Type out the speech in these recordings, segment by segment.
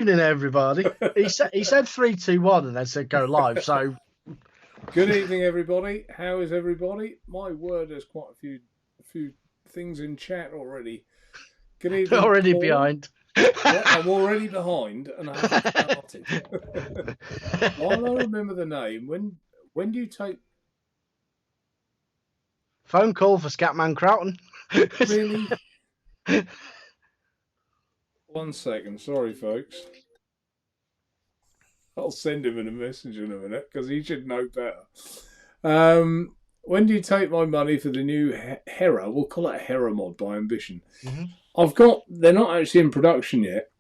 evening, everybody. He said 3, 2, 1, and then said go live. So, good evening, everybody. How is everybody? My word, there's quite a few things in chat already. Good evening. already Paul. behind. Yeah, I'm already behind, and I haven't started. While I remember the name, when do you take Phone call for Scatman Croughton? Really? 1 second, sorry, folks. I'll send him in a messenger in a minute because he should know better. When do you take my money for the new Hera? We'll call it a Hera mod by Ambition. They're not actually in production yet.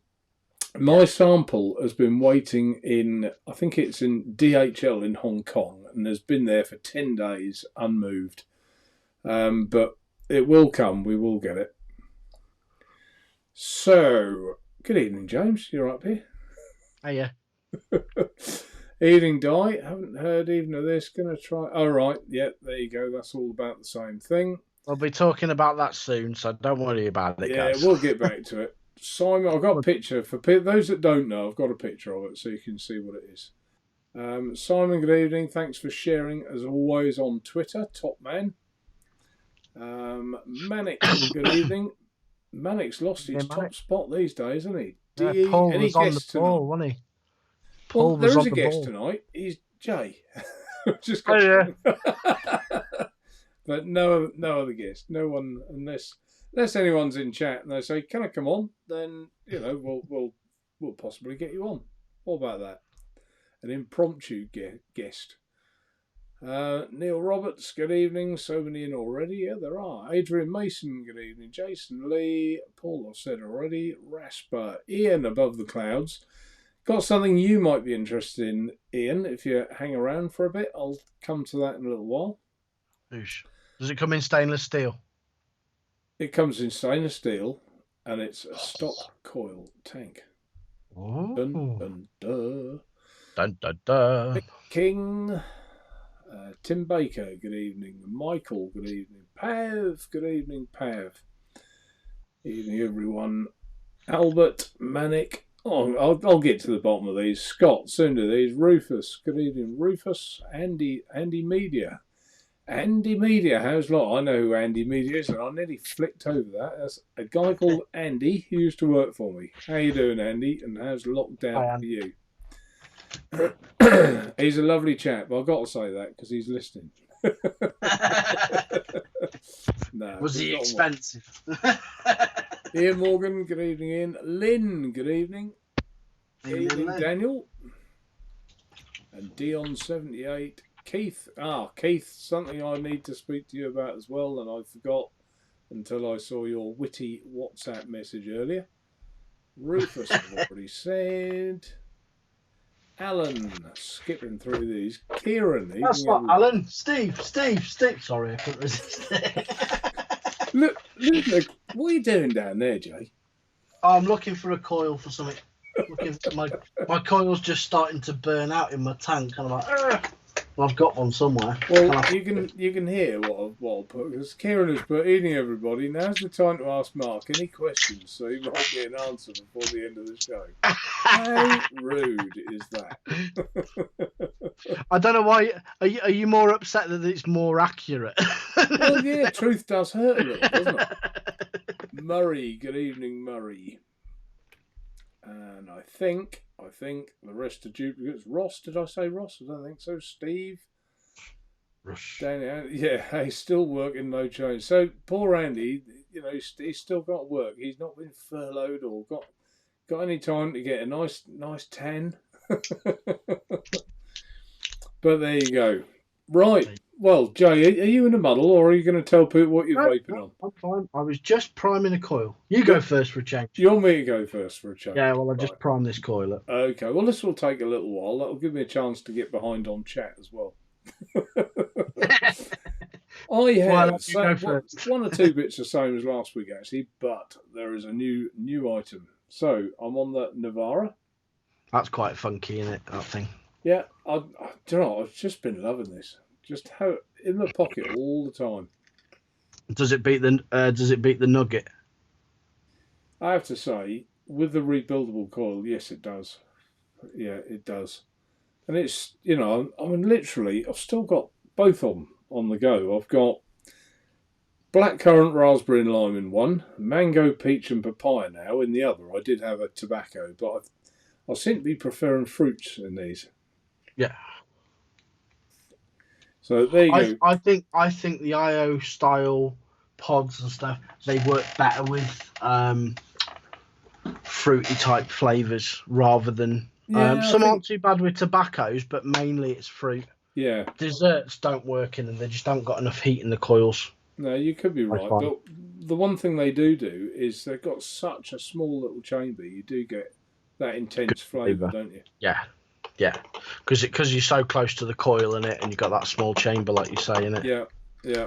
My sample has been waiting in, I think it's in DHL in Hong Kong, and has been there for 10 days unmoved. But it will come. We will get it. So, good evening, James. You're up here. Hiya. Evening, Di. Haven't heard even of this. Gonna try. Oh, right. Yeah, there you go. That's all about the same thing. We'll be talking about that soon, so don't worry about it, guys. Yeah, we'll get back to it. Simon, I've got a picture. For those that don't know, I've got a picture of it so you can see what it is. Simon, good evening. Thanks for sharing, as always, on Twitter. Top man. Manic, good evening. Manic's lost his top spot these days, hasn't he? Paul was on the ball, wasn't he? Well, there is a guest tonight. He's Jay. Just got but no other guest. No one, unless anyone's in chat and they say, "Can I come on?" Then we'll possibly get you on. What about that? An impromptu guest. Neil Roberts, good evening. So many in already. Yeah, there are. Adrian Mason, good evening. Jason Lee, Paul, I've said already. Rasper, Ian above the clouds. Got something you might be interested in, Ian, if you hang around for a bit. I'll come to that in a little while. Does it come in stainless steel? It comes in stainless steel, and it's a stock coil tank. Oh. Dun, dun, dun, dun, dun. Nick King, Tim Baker, good evening. Michael, good evening. Pav, good evening, Pav. Evening, everyone. Albert, Manic. Oh, I'll get to the bottom of these. Scott, soon to these. Rufus, good evening. Rufus, Andy Media. Andy Media, how's lot? I know who Andy Media is, and I nearly flicked over that. That's a guy called Andy who used to work for me. How you doing, Andy? And how's lockdown for you? He's a lovely chap. I've got to say that because he's listening. Was he expensive? Ian Morgan, good evening, Ian. Lynn, good evening. Evening, Daniel. And Dion78. Keith, something I need to speak to you about as well, and I forgot until I saw your witty WhatsApp message earlier. Rufus, I've already said. Alan, skipping through these. Kieran. That's not Alan. Steve. Sorry, I couldn't resist. Look, what are you doing down there, Jay? I'm looking for a coil for something. My coil's just starting to burn out in my tank, and I'm like, ugh. Well, I've got one somewhere. Well, you can hear what I'll put, because Kieran has put, evening everybody, now's the time to ask Mark any questions so he might get an answer before the end of the show. How rude is that? I don't know why. Are you more upset that it's more accurate? Well, yeah, truth does hurt a little, doesn't it? Murray, good evening, Murray. And I think the rest of duplicates. Ross, did I say Ross? I don't think so. Steve. Rush. Danny, yeah, he's still working, no change. So poor Andy, he's still got work. He's not been furloughed or got any time to get a nice tan. But there you go. Right. Well, Jay, are you in a muddle, or are you going to tell people what you're vaping on? I'm fine. I was just priming a coil. You go first for a change. You want me to go first for a change? Yeah, well, I just primed this coil up. Okay, well, this will take a little while. That'll give me a chance to get behind on chat as well. I have one or two bits the same as last week, actually, but there is a new item. So I'm on the Navara. That's quite funky, isn't it? That thing. Yeah, I don't know. I've just been loving this. Just have it in the pocket all the time. Does it beat the Nugget? I have to say, with the rebuildable coil, yes, it does. Yeah, it does. And it's, you know, I mean, literally, I've still got both of them on the go. I've got blackcurrant, raspberry and lime in one, mango, peach and papaya now in the other. I did have a tobacco, but I seem to be preferring fruits in these. Yeah. So there you go. I think the IO style pods and stuff, they work better with fruity type flavours rather than some aren't too bad with tobaccos, but mainly it's fruit. Yeah. Desserts don't work in them, they just don't got enough heat in the coils. No, you could be right, but the one thing they do is they've got such a small little chamber, you do get that intense flavour, don't you? Yeah. Yeah, because you're so close to the coil in it, and you've got that small chamber, like you say, in it. Yeah, yeah.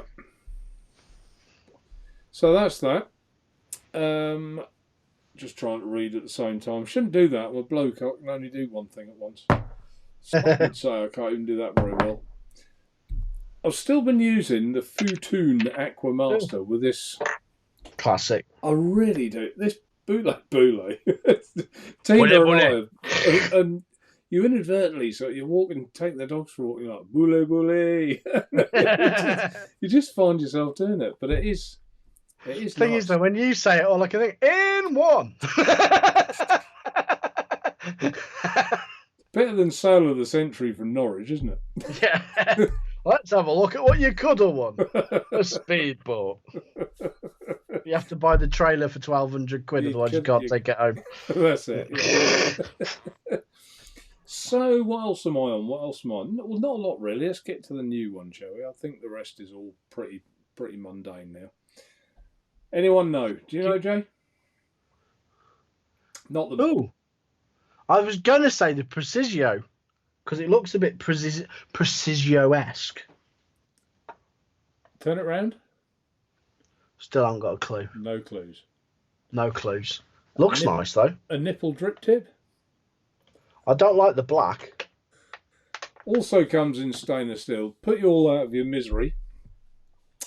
So that's that. Just trying to read at the same time. Shouldn't do that. I'm a bloke. I can only do one thing at once. Some would say I can't even do that very well. I've still been using the Futoon Aqua Master with this. Classic. I really do. This boule. Team arrived. And you inadvertently, so you're walking, take the dogs for a walk, you're like, boule. You just find yourself doing it, but it is. The thing is, though, when you say it, all I can think, in one. Better than Sale of the Century from Norwich, isn't it? Yeah. Let's have a look at what you could have won. A speedboat. You have to buy the trailer for 1,200 quid, otherwise you can't take it home. That's it. Yeah. So, what else am I on? What else am I on? Well, not a lot, really. Let's get to the new one, shall we? I think the rest is all pretty mundane now. Anyone know? Do you know, Jay? Not the... Oh, I was going to say the Precisio, because it looks a bit Precisio-esque. Turn it round. Still haven't got a clue. No clues. No clues. Looks nice, though. A nipple drip tip. I don't like the black. Also comes in stainless steel. Put you all out of your misery.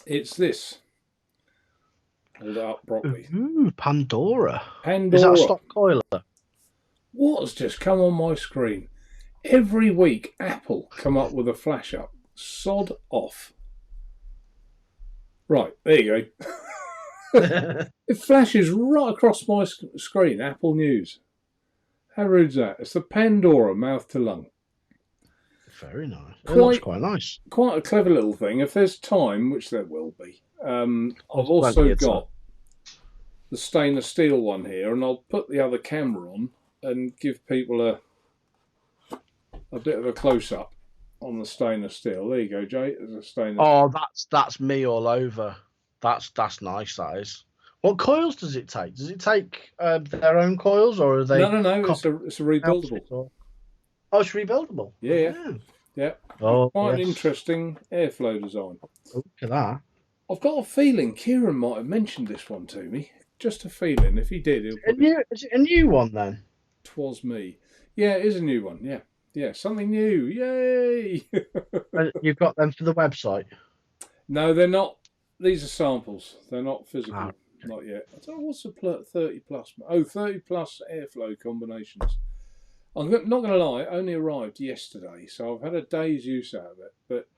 It's this. Hold it up properly. Ooh, Pandora. Pandora. Is that a stock coiler? What has just come on my screen? Every week, Apple come up with a flash up. Sod off. Right, there you go. It flashes right across my screen. Apple News. How rude's that? It's the Pandora mouth to lung. Very nice. It looks quite nice. Quite a clever little thing. If there's time, which there will be, I've also got the stainless steel one here, and I'll put the other camera on and give people a bit of a close up on the stainless steel. There you go, Jay. There's a stainless. Oh, that's me all over. That's nice. That is. What coils does it take? Does it take their own coils, or are they? No. It's a rebuildable. Oh, it's rebuildable. Yeah. Oh, quite an interesting airflow design. Look at that. I've got a feeling Kieran might have mentioned this one to me. Just a feeling. If he did, is it a new one then? 'Twas me. Yeah, it is a new one. Yeah, something new. Yay! You've got them for the website? No, they're not. These are samples. They're not physical. Oh. Not yet. I don't know what's the 30 plus. Oh, 30 plus airflow combinations. I'm not going to lie, it only arrived yesterday, so I've had a day's use out of it. But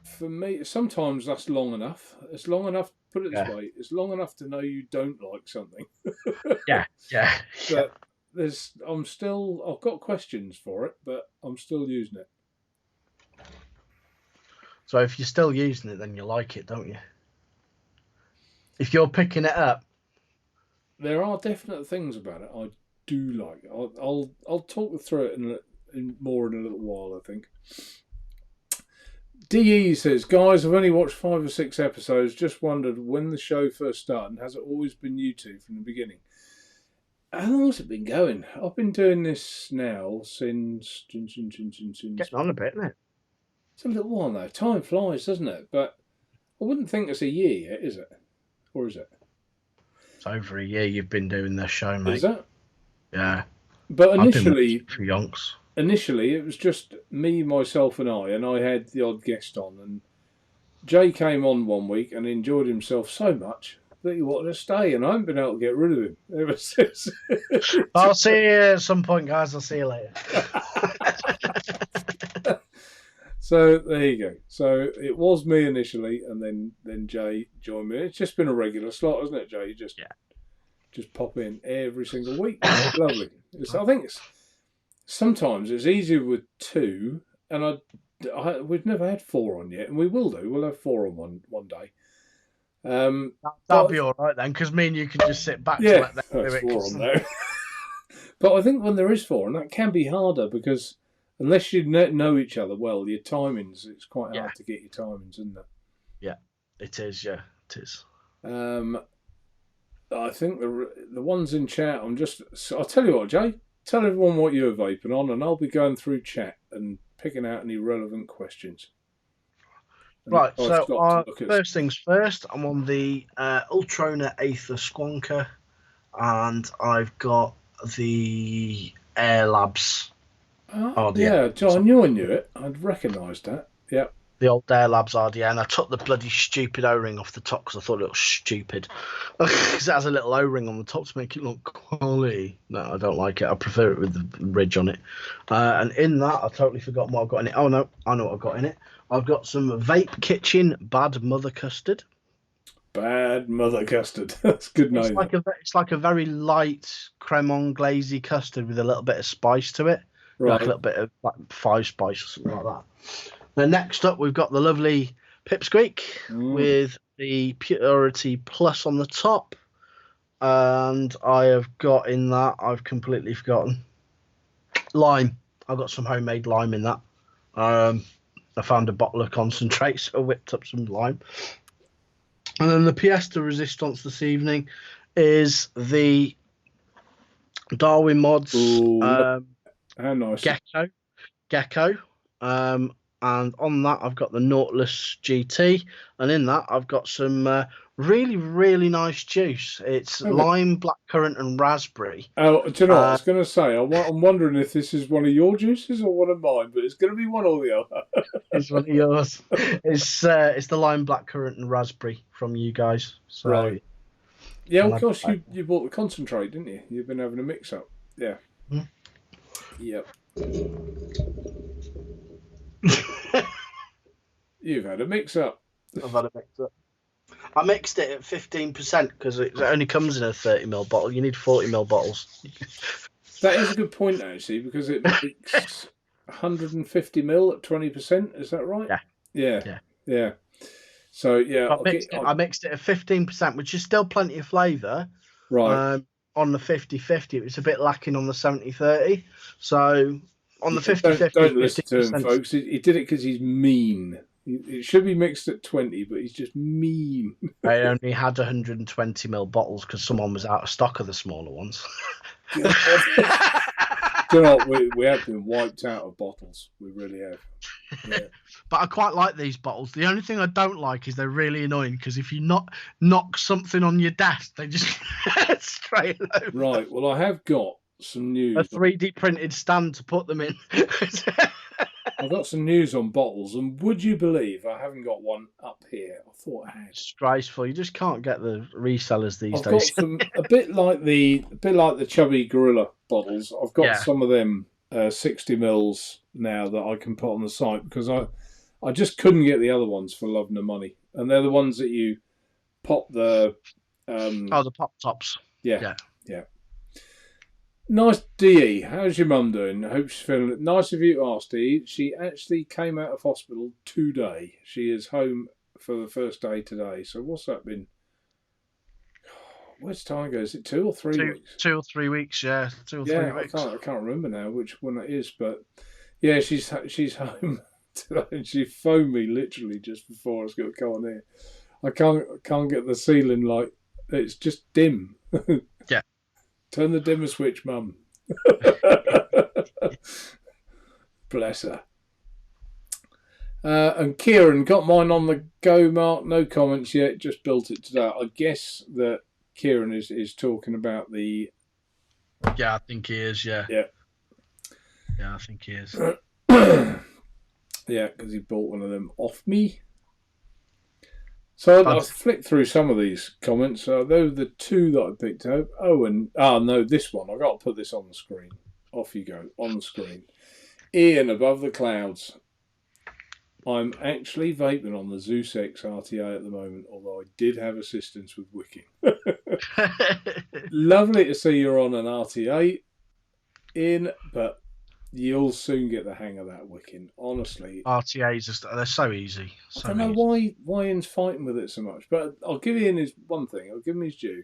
for me, sometimes that's long enough. It's long enough, put it this way, it's long enough to know you don't like something. Yeah. But I've got questions for it, but I'm still using it. So if you're still using it, then you like it, don't you? If you're picking it up, there are definite things about it I do like. I'll talk through it more in a little while, I think. DE says, guys, I've only watched 5 or 6 episodes. Just wondered when the show first started. And has it always been you two from the beginning? How long has it been going? I've been doing this now since getting on a bit, isn't it? It's a little while now. Time flies, doesn't it? But I wouldn't think it's a year yet, is it? Or is it? It's over a year you've been doing this show, mate. Is that? Yeah. But initially, for yonks. Initially, it was just me, myself, and I had the odd guest on. And Jay came on one week and enjoyed himself so much that he wanted to stay, and I haven't been able to get rid of him ever since. I'll see you at some point, guys. I'll see you later. So there you go. So it was me initially, and then Jay joined me. It's just been a regular slot, hasn't it, Jay? You just pop in every single week. Lovely. I think sometimes it's easier with 2, and we've never had 4 on yet, and we will do. We'll have 4 on one day. That'll be all right then, because me and you can just sit back. Yeah, to let them do it, 4 on there. But I think when there is 4, and that can be harder because unless you know each other well, your timings, it's quite hard to get your timings, isn't it? Yeah, it is. Yeah, it is. I think the ones in chat, I'll tell you what, Jay, tell everyone what you're vaping on, and I'll be going through chat and picking out any relevant questions. Right, so first things first, I'm on the Ultrona Aether Squonker, and I've got the Air Labs. Yeah, John, I knew it. I'd recognised that. Yep. The old Air Labs RDA, and I took the bloody stupid O-ring off the top because I thought it was stupid. Because it has a little O-ring on the top to make it look quality. No, I don't like it. I prefer it with the ridge on it. And in that, I totally forgot what I've got in it. Oh no, I know what I've got in it. I've got some Vape Kitchen Bad Mother Custard. Bad Mother Custard. That's a good name. It's like a very light cremon glazy custard with a little bit of spice to it. Right. Like a little bit of like 5 spice or something like that. Then next up, we've got the lovely Pipsqueak with the Purity Plus on the top. And I have got in that, I've completely forgotten, lime. I've got some homemade lime in that. I found a bottle of concentrate, so I whipped up some lime. And then the pièce de résistance this evening is the Darwin Mods how nice. Gecko. And on that, I've got the Nautilus GT. And in that, I've got some really, really nice juice. It's lime, blackcurrant, and raspberry. Oh, do you know what I was going to say? I'm wondering if this is one of your juices or one of mine, but it's going to be one or the other. It's one of yours. It's the lime, blackcurrant, and raspberry from you guys. So, right. Yeah, of course, you bought the concentrate, didn't you? You've been having a mix-up. Yeah. Yep. You've had a mix-up. I've had a mix-up. I mixed it at 15% because it only comes in a 30ml bottle. You need 40ml bottles. That is a good point, actually, because it makes 150ml at 20%. Is that right? Yeah. So, yeah. I mixed it at 15%, which is still plenty of flavour. Right. On the 50-50, it was a bit lacking on the 70-30. So, on the 50-50... Don't listen to him, folks. He did it because he's mean. It should be mixed at 20, but he's just mean. I only had 120ml bottles because someone was out of stock of the smaller ones. Do you know what? We have been wiped out of bottles. We really have. Yeah. But I quite like these bottles. The only thing I don't like is they're really annoying because if you knock something on your desk, they just straight over. Right. Well, I have got some news. A 3D printed stand to put them in. I've got some news on bottles, and would you believe I haven't got one up here? I thought I had. Disgraceful. You just can't get the resellers these days. I've got some a bit like the chubby gorilla bottles. I've got some of them 60ml now that I can put on the site because I just couldn't get the other ones for love nor money, and they're the ones that you pop the the pop tops. Yeah. Nice, DE. How's your mum doing? I hope she's feeling nice of you to ask, DE. She actually came out of hospital today. She is home for the first day today. So what's that been? Where's time go? Is it 2 or 3 weeks? 2 or 3 weeks, yeah. 2 or 3 weeks. I can't remember now which one it is, but yeah, she's home today, and she phoned me literally just before I was going to come on here. I can't get the ceiling light. It's just dim. Yeah. Turn the dimmer switch, Mum. Bless her. And Kieran got mine on the go, Mark. No comments yet. Just built it today. I guess that Kieran is talking about the... Yeah, I think he is, yeah. Yeah. Yeah, I think he is. Yeah, because he bought one of them off me. So I flicked through some of these comments. Those are the two that I picked up. No, this one. I got to put this on the screen. Off you go, on the screen. Ian above the clouds. I'm actually vaping on the Zeus X RTA at the moment, although I did have assistance with wicking. Lovely to see you're on an RTA, Ian, but you'll soon get the hang of that wicking. Honestly, RTAs they're so easy. I don't know why Ian's fighting with it so much, but I'll give Ian his one thing. I'll give him his due.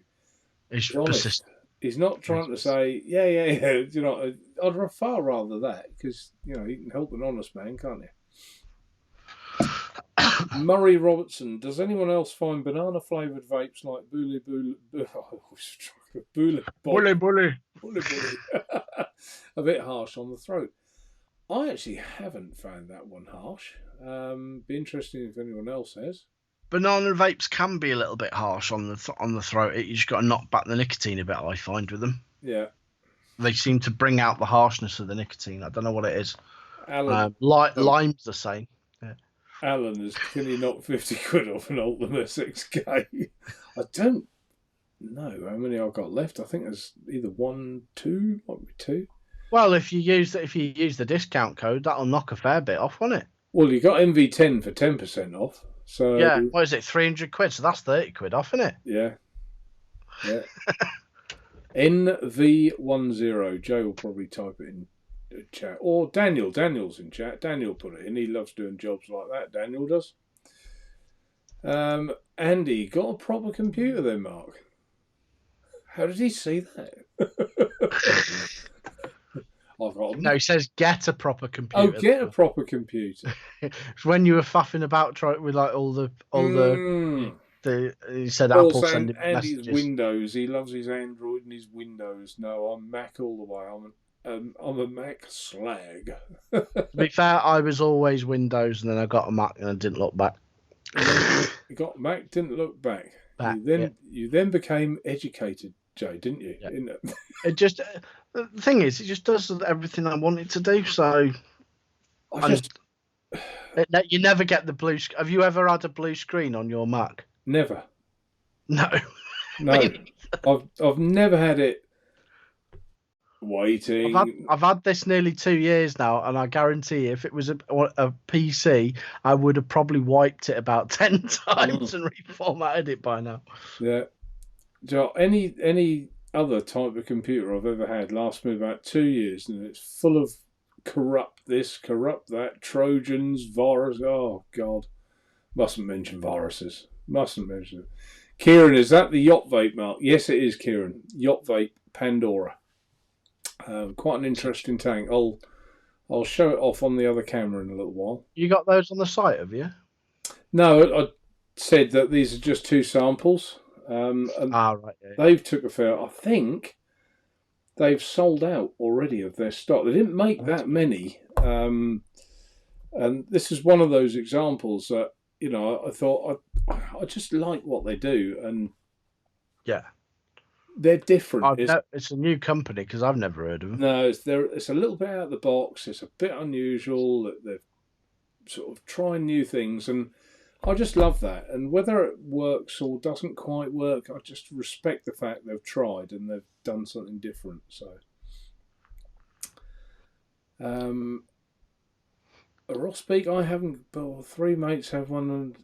He's persistent. He's not trying to say, yeah. You know, I'd far rather that, because you know you can help an honest man, can't you? Murray Robertson. Does anyone else find banana flavoured vapes like Bully a bit harsh on the throat? I actually haven't found that one harsh. Be interesting if anyone else has. Banana vapes can be a little bit harsh on the throat. You just got to knock back the nicotine a bit. I find with them. Yeah. They seem to bring out the harshness of the nicotine. I don't know what it is. Alan, lime's the same. Yeah. Alan is, can you knock 50 quid off an Ultima 6K? I don't know how many I've got left. I think there's either 1, 2, might be 2. Well, if you use the discount code, that'll knock a fair bit off, won't it? Well, you got MV10 for 10% off. So yeah, what is it? 300 quid. So that's 30 quid off, isn't it? Yeah. Yeah. NV10. Joe will probably type it in chat, or Daniel's in chat. Daniel put it in. He loves doing jobs like that. Daniel does. Andy, got a proper computer then, Mark? How did he see that? No, he says get a proper computer. Oh, get a proper computer. It's when you were faffing about with like all the he said Apple sending Andy's messages. Windows. He loves his Android and his Windows. No, I'm Mac all the way. I'm a Mac slag. To be fair, I was always Windows, and then I got a Mac, and I didn't look back. You got Mac, didn't look back. You then became educated, Jay, didn't you? Yeah. It just the thing is, it just does everything I want it to do. So you never get the blue. Have you ever had a blue screen on your Mac? Never. No. I've never had it. Waiting. I've had this nearly 2 years now, and I guarantee if it was a PC, I would have probably wiped it about 10 times and reformatted it by now. Yeah. Joe, any other type of computer I've ever had lasts me about 2 years, and it's full of corrupt this, corrupt that, Trojans, virus. Oh God, mustn't mention viruses. Mustn't mention it. Kieran, is that the Yacht Vape, Mark? Yes, it is, Kieran. Yacht Vape Pandora. Quite an interesting tank. I'll show it off on the other camera in a little while. You got those on the site, have you? No, I said that these are just 2 samples. Right. Yeah. They've took a fair. I think they've sold out already of their stock. They didn't make that many, and this is one of those examples that I thought I just like what they do, and yeah. They're different. It's a new company because I've never heard of them. No, it's a little bit out of the box. It's a bit unusual that they're sort of trying new things, and I just love that. And whether it works or doesn't quite work, I just respect the fact they've tried and they've done something different. So, Ross Peak, I haven't, but 3 mates have one, and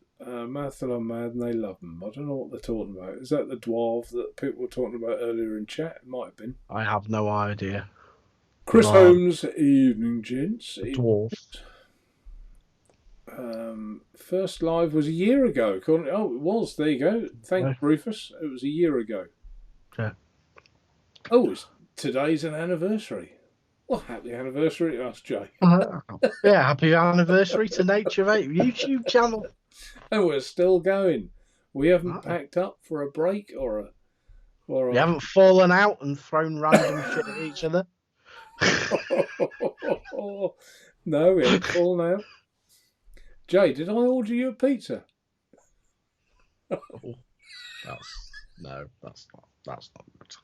Marathon Mad, and they love them. I don't know what they're talking about. Is that the dwarf that people were talking about earlier in chat? It might have been. I have no idea. Chris Holmes, evening, gents. Dwarf. First live was a year ago. It was. There you go. Thanks, Rufus. It was a year ago. Yeah. Oh, today's an anniversary. Well, happy anniversary to us, Jay. Yeah, happy anniversary to Naturevape YouTube channel. And we're still going. We haven't packed up for a break We haven't fallen out and thrown random shit at each other. No, we haven't fallen out. Jay, did I order you a pizza? That's not good.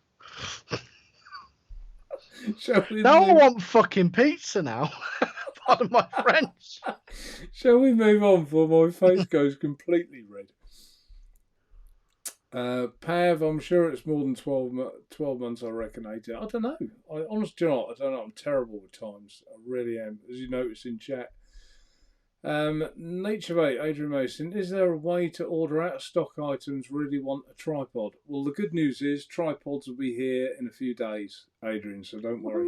I want fucking pizza now. Pardon my French. Shall we move on before my face goes completely red? Pav, I'm sure it's more than 12 months, I reckon, 18. I don't know. I honestly not. I don't know. I'm terrible with times. I really am. As you notice in chat. Naturevape, Adrian Mason, is there a way to order out of stock items really want a tripod? Well, the good news is tripods will be here in a few days, Adrian, so don't worry.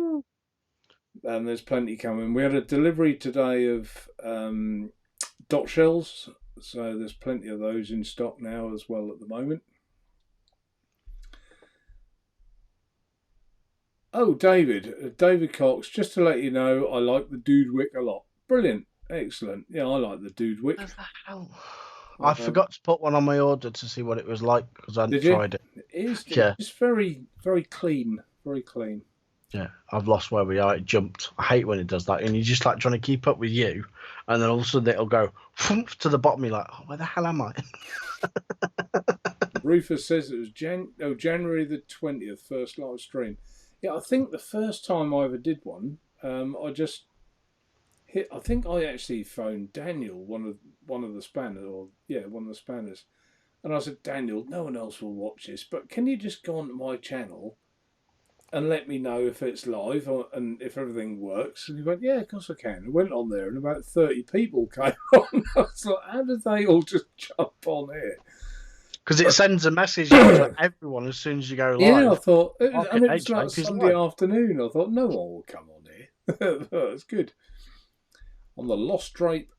And there's plenty coming. We had a delivery today of dot shells, so there's plenty of those in stock now as well at the moment. Oh, David Cox, just to let you know, I like the Dude Wick a lot. Brilliant. Excellent. Yeah, I like the Dude Wick. I forgot to put one on my order to see what it was like because I hadn't tried it. It's very, very clean. Very clean. Yeah, I've lost where we are. It jumped. I hate when it does that. And you're just like trying to keep up with you. And then all of a sudden it'll go to the bottom. You're like, oh, where the hell am I? Rufus says it was January the 20th, first live stream. Yeah, I think the first time I ever did one, I think I actually phoned Daniel, one of the spanners, one of the spanners, and I said, Daniel, no one else will watch this, but can you just go onto my channel and let me know if it's live and if everything works? And he went, yeah, of course I can. I went on there, and about 30 people came on. I was like, how did they all just jump on here? Because it sends a message to everyone as soon as you go live. Yeah, I thought, it was like Sunday afternoon. I thought, no one will come on here. That's good. On the Lost Drape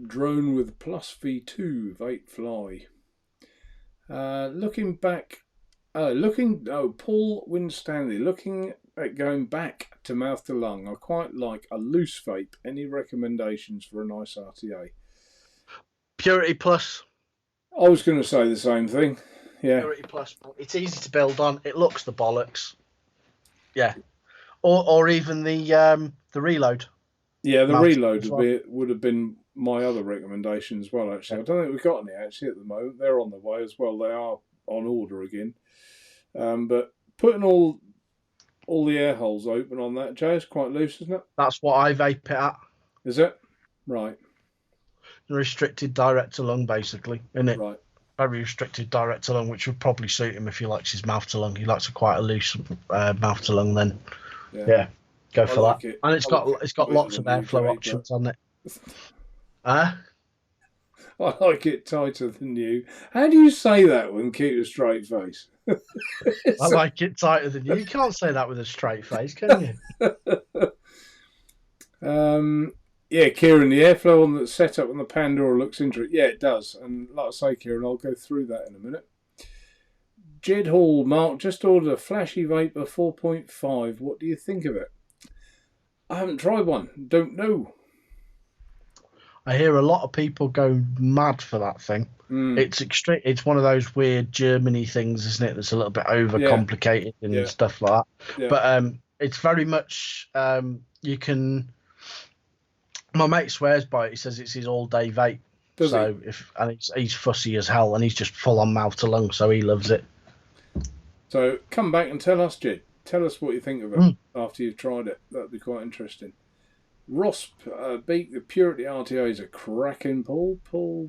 drone with plus V2 Vape Fly. Paul Winstanley, looking at going back to mouth to lung. I quite like a loose vape. Any recommendations for a nice RTA? Purity Plus. I was going to say the same thing. Yeah. Purity Plus. It's easy to build on. It looks the bollocks. Yeah. Or even the Reload. Yeah, the Reload would have been my other recommendation as well, actually. I don't think we've got any, actually, at the moment. They're on the way as well. They are on order again. But putting all the air holes open on that, Jay, is quite loose, isn't it? That's what I vape it at. Is it? Right. Restricted direct to lung, basically, isn't it? Right. Very restricted direct to lung, which would probably suit him if he likes his mouth to lung. He likes quite a loose mouth to lung, then. Yeah. Go for that. And it's got lots of airflow options on it. I like it tighter than you. How do you say that when keep a straight face? I like it tighter than you. You can't say that with a straight face, can you? Yeah, Kieran, the airflow on the setup on the Pandora looks interesting. Yeah, it does. And like I say, Kieran, I'll go through that in a minute. Jed Hall, Mark, just ordered a flashy Vapor 4.5. What do you think of it? I haven't tried one. Don't know. I hear a lot of people go mad for that thing. It's extreme. It's one of those weird Germany things, isn't it? That's a little bit overcomplicated and stuff like that. Yeah. But it's very much you can. My mate swears by it. He says it's his all-day vape. He's fussy as hell, and he's just full on mouth to lung, so he loves it. So come back and tell us, Jed. Tell us what you think of it after you've tried it. That'd be quite interesting. Ross Beak, the Purity RTA is a cracking Paul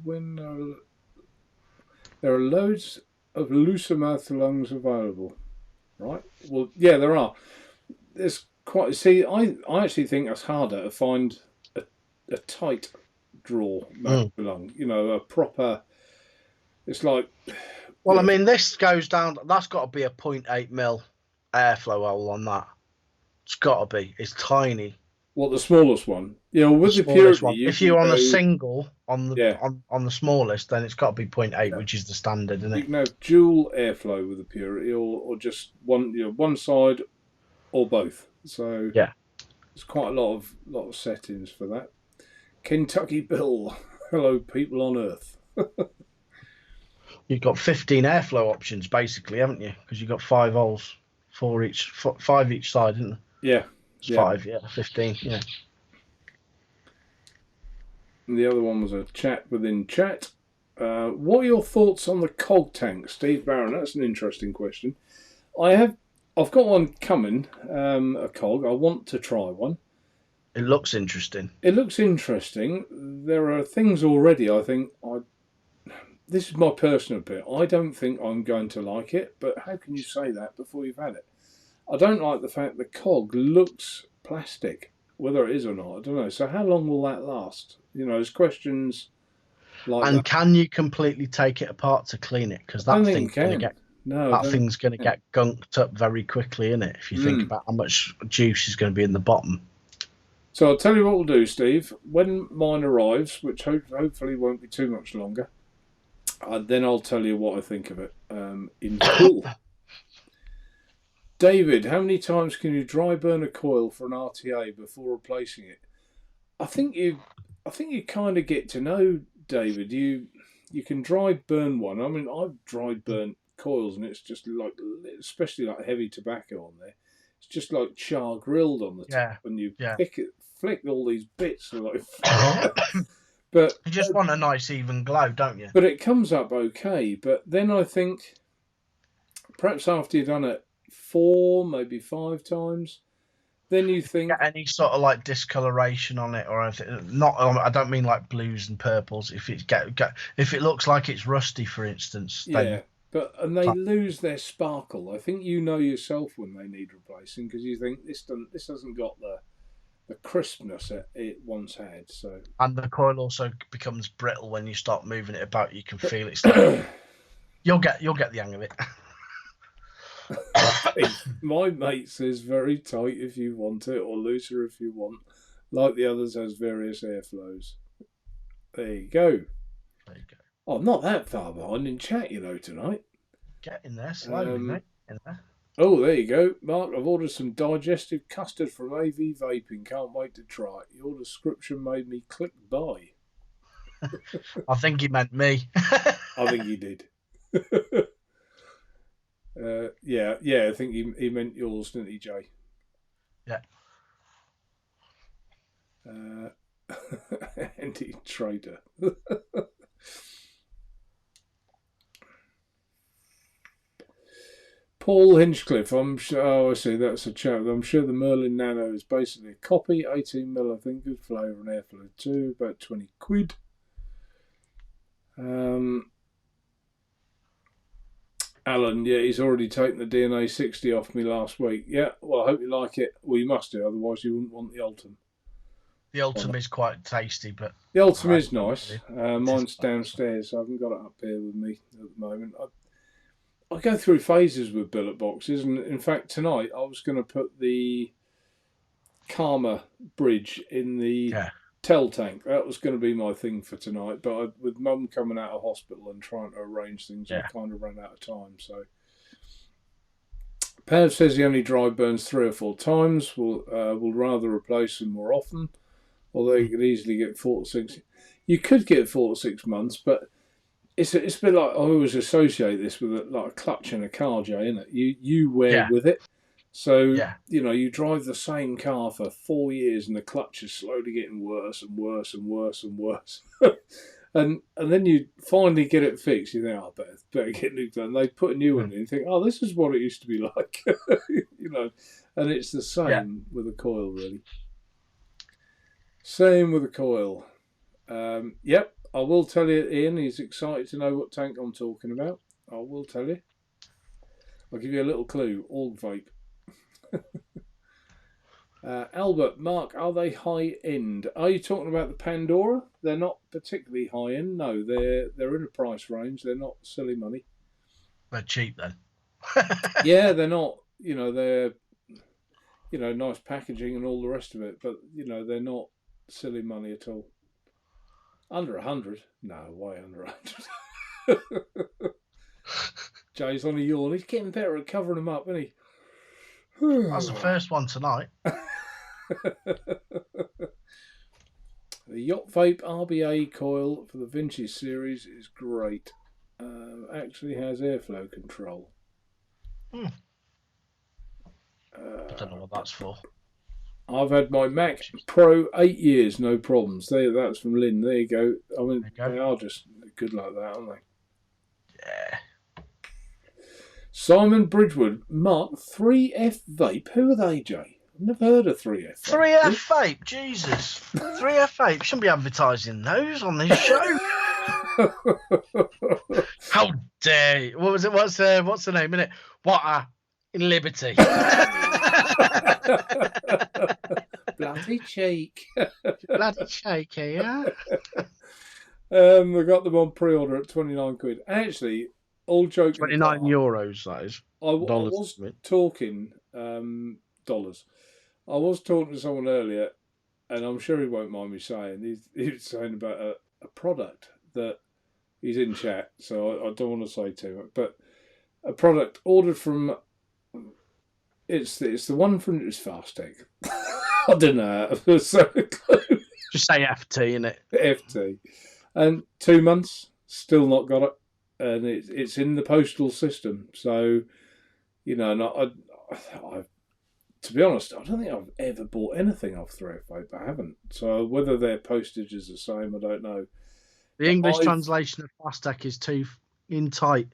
Win. There are loads of looser mouth to lungs available, right? Well, yeah, there are. There's quite. See, I actually think that's harder to find a tight draw mouth to lung. You know, a proper. It's like. Well, I mean, this goes down. That's got to be a 0.8 mil airflow hole on that. It's got to be. It's tiny. What, the smallest one? Yeah, with the Purity one. If you're on a single on the smallest, then it's got to be 0.8, which is the standard, isn't it? You can have dual airflow with the Purity, or just one side, or both. So yeah, there's quite a lot of settings for that. Kentucky Bill, hello people on Earth. You've got 15 airflow options basically, haven't you? Because you've got 5 holes, 5 each side, isn't there? Yeah. It's 5, 15, yeah. And the other one was a chat within chat. What are your thoughts on the cog tank, Steve Barron? That's an interesting question. I've got one coming, a cog. I want to try one. It looks interesting. It looks interesting. There are things already I think this is my personal opinion. I don't think I'm going to like it, but how can you say that before you've had it? I don't like the fact the cog looks plastic, whether it is or not. I don't know. So how long will that last? You know, there's questions like And that. can you completely take it apart to clean it? Because that thing's going to get gunked up very quickly, isn't it? If you think about how much juice is going to be in the bottom. So I'll tell you what we'll do, Steve. When mine arrives, which hopefully won't be too much longer, then I'll tell you what I think of it in full. David, how many times can you dry burn a coil for an RTA before replacing it? I think you kind of get to know, David. You can dry burn one. I mean, I've dry burnt coils, and it's just like, especially like heavy tobacco on there. It's just like char grilled on the top, and you flick all these bits. Like, but you just want a nice even glow, don't you? But it comes up okay. But then I think perhaps after you've done it 4, maybe 5 times, then you think get any sort of like discoloration on it or anything. Not, I don't mean like blues and purples. If it's if it looks like it's rusty, for instance, then and they lose their sparkle. I think you know yourself when they need replacing, because you think this hasn't got the crispness it once had. So, and the coil also becomes brittle when you start moving it about. You can feel it's like you'll get the hang of it. My mate says very tight if you want it, or looser if you want. Like the others, has various airflows. There you go. Oh, I'm not that far behind in chat, you know, tonight. Get in there slowly, mate. In there. Oh, there you go. Mark, I've ordered some digestive custard from AV Vaping. Can't wait to try it. Your description made me click buy. I think he meant me. I think he did. I think he meant yours, didn't he, Jay? Yeah. Andy Trader. Paul Hinchcliffe. I'm sure. Oh, I see. That's a chat. I'm sure the Merlin Nano is basically a copy. 18mm, I think. Good flavour and airflow too. About 20 quid. Alan, yeah, he's already taken the DNA 60 off me last week. Yeah, well, I hope you like it. Well, you must do, otherwise you wouldn't want the Ultim. The Ultim is quite tasty, but the Ultim is nice. Mine's downstairs, so I haven't got it up here with me at the moment. I go through phases with billet boxes, and in fact tonight I was going to put the Karma bridge in the Tel tank. That was going to be my thing for tonight, but with Mum coming out of hospital and trying to arrange things, I kind of ran out of time. So Pav says he only dry burns 3 or 4 times. Will rather replace them more often, although you could easily get 4 to 6. You could get 4 to 6 months, but it's a bit like, I always associate this with like a clutch in a car, Jay, isn't it? You wear with it. So, you know, you drive the same car for 4 years and the clutch is slowly getting worse and worse and worse and worse. and then you finally get it fixed. You think, oh, better get new done. They put a new one in and think, oh, this is what it used to be like. You know, and it's the same with a coil, really. Same with a coil. Yep, I will tell you, Ian, he's excited to know what tank I'm talking about. I will tell you. I'll give you a little clue. Org Vape. Albert, Mark, are they high end? Are you talking about the Pandora? They're not particularly high end. No, they're in a price range. They're not silly money. They're cheap then. Yeah, they're not. You know, they're nice packaging and all the rest of it, but you know, they're not silly money at all. Under 100? No, way under 100. Jay's on a yawn. He's getting better at covering them up, isn't he? That's the first one tonight. The Yacht Vape RBA coil for the Vintage series is great. Actually has airflow control. I don't know what that's for. I've had my Mac Pro 8 years, no problems. That's from Lynn. There you go. I mean, they are just good like that, aren't they? Yeah. Simon Bridgewood, Mark, 3F Vape. Who are they, Jay? I've never heard of 3F Vape. 3F Vape, Jesus. 3F Vape. Shouldn't be advertising those on this show. How dare you? What was it? What's the name in it? Water in Liberty. Bloody cheek. Bloody shaky, yeah. I got them on pre-order at 29 quid. Actually, all joking 29 apart, euros, that is. I Dollars. was talking dollars. I was talking to someone earlier, and I'm sure he won't mind me saying, he was saying about a product that he's in chat, so I don't want to say too much, but a product ordered from, it's the one from, it's Fast Tech. I don't know. So close. Just say FT, innit? FT. And 2 months, still not got it. And it's in the postal system. So, you know, I to be honest, I don't think I've ever bought anything off 3FA, but I haven't. So whether their postage is the same, I don't know. The English translation of Fastec is too in tight.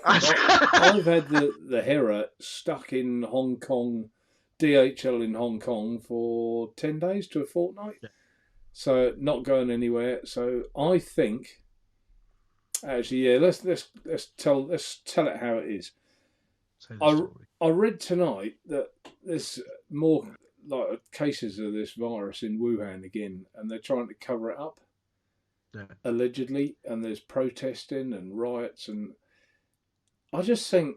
I've had the Hera stuck in Hong Kong, DHL in Hong Kong for 10 days to a fortnight. Yeah. So not going anywhere. So I think, actually, yeah, let's tell it how it is. I read tonight that there's more like cases of this virus in Wuhan again, and they're trying to cover it up, allegedly. And there's protesting and riots, and I just think,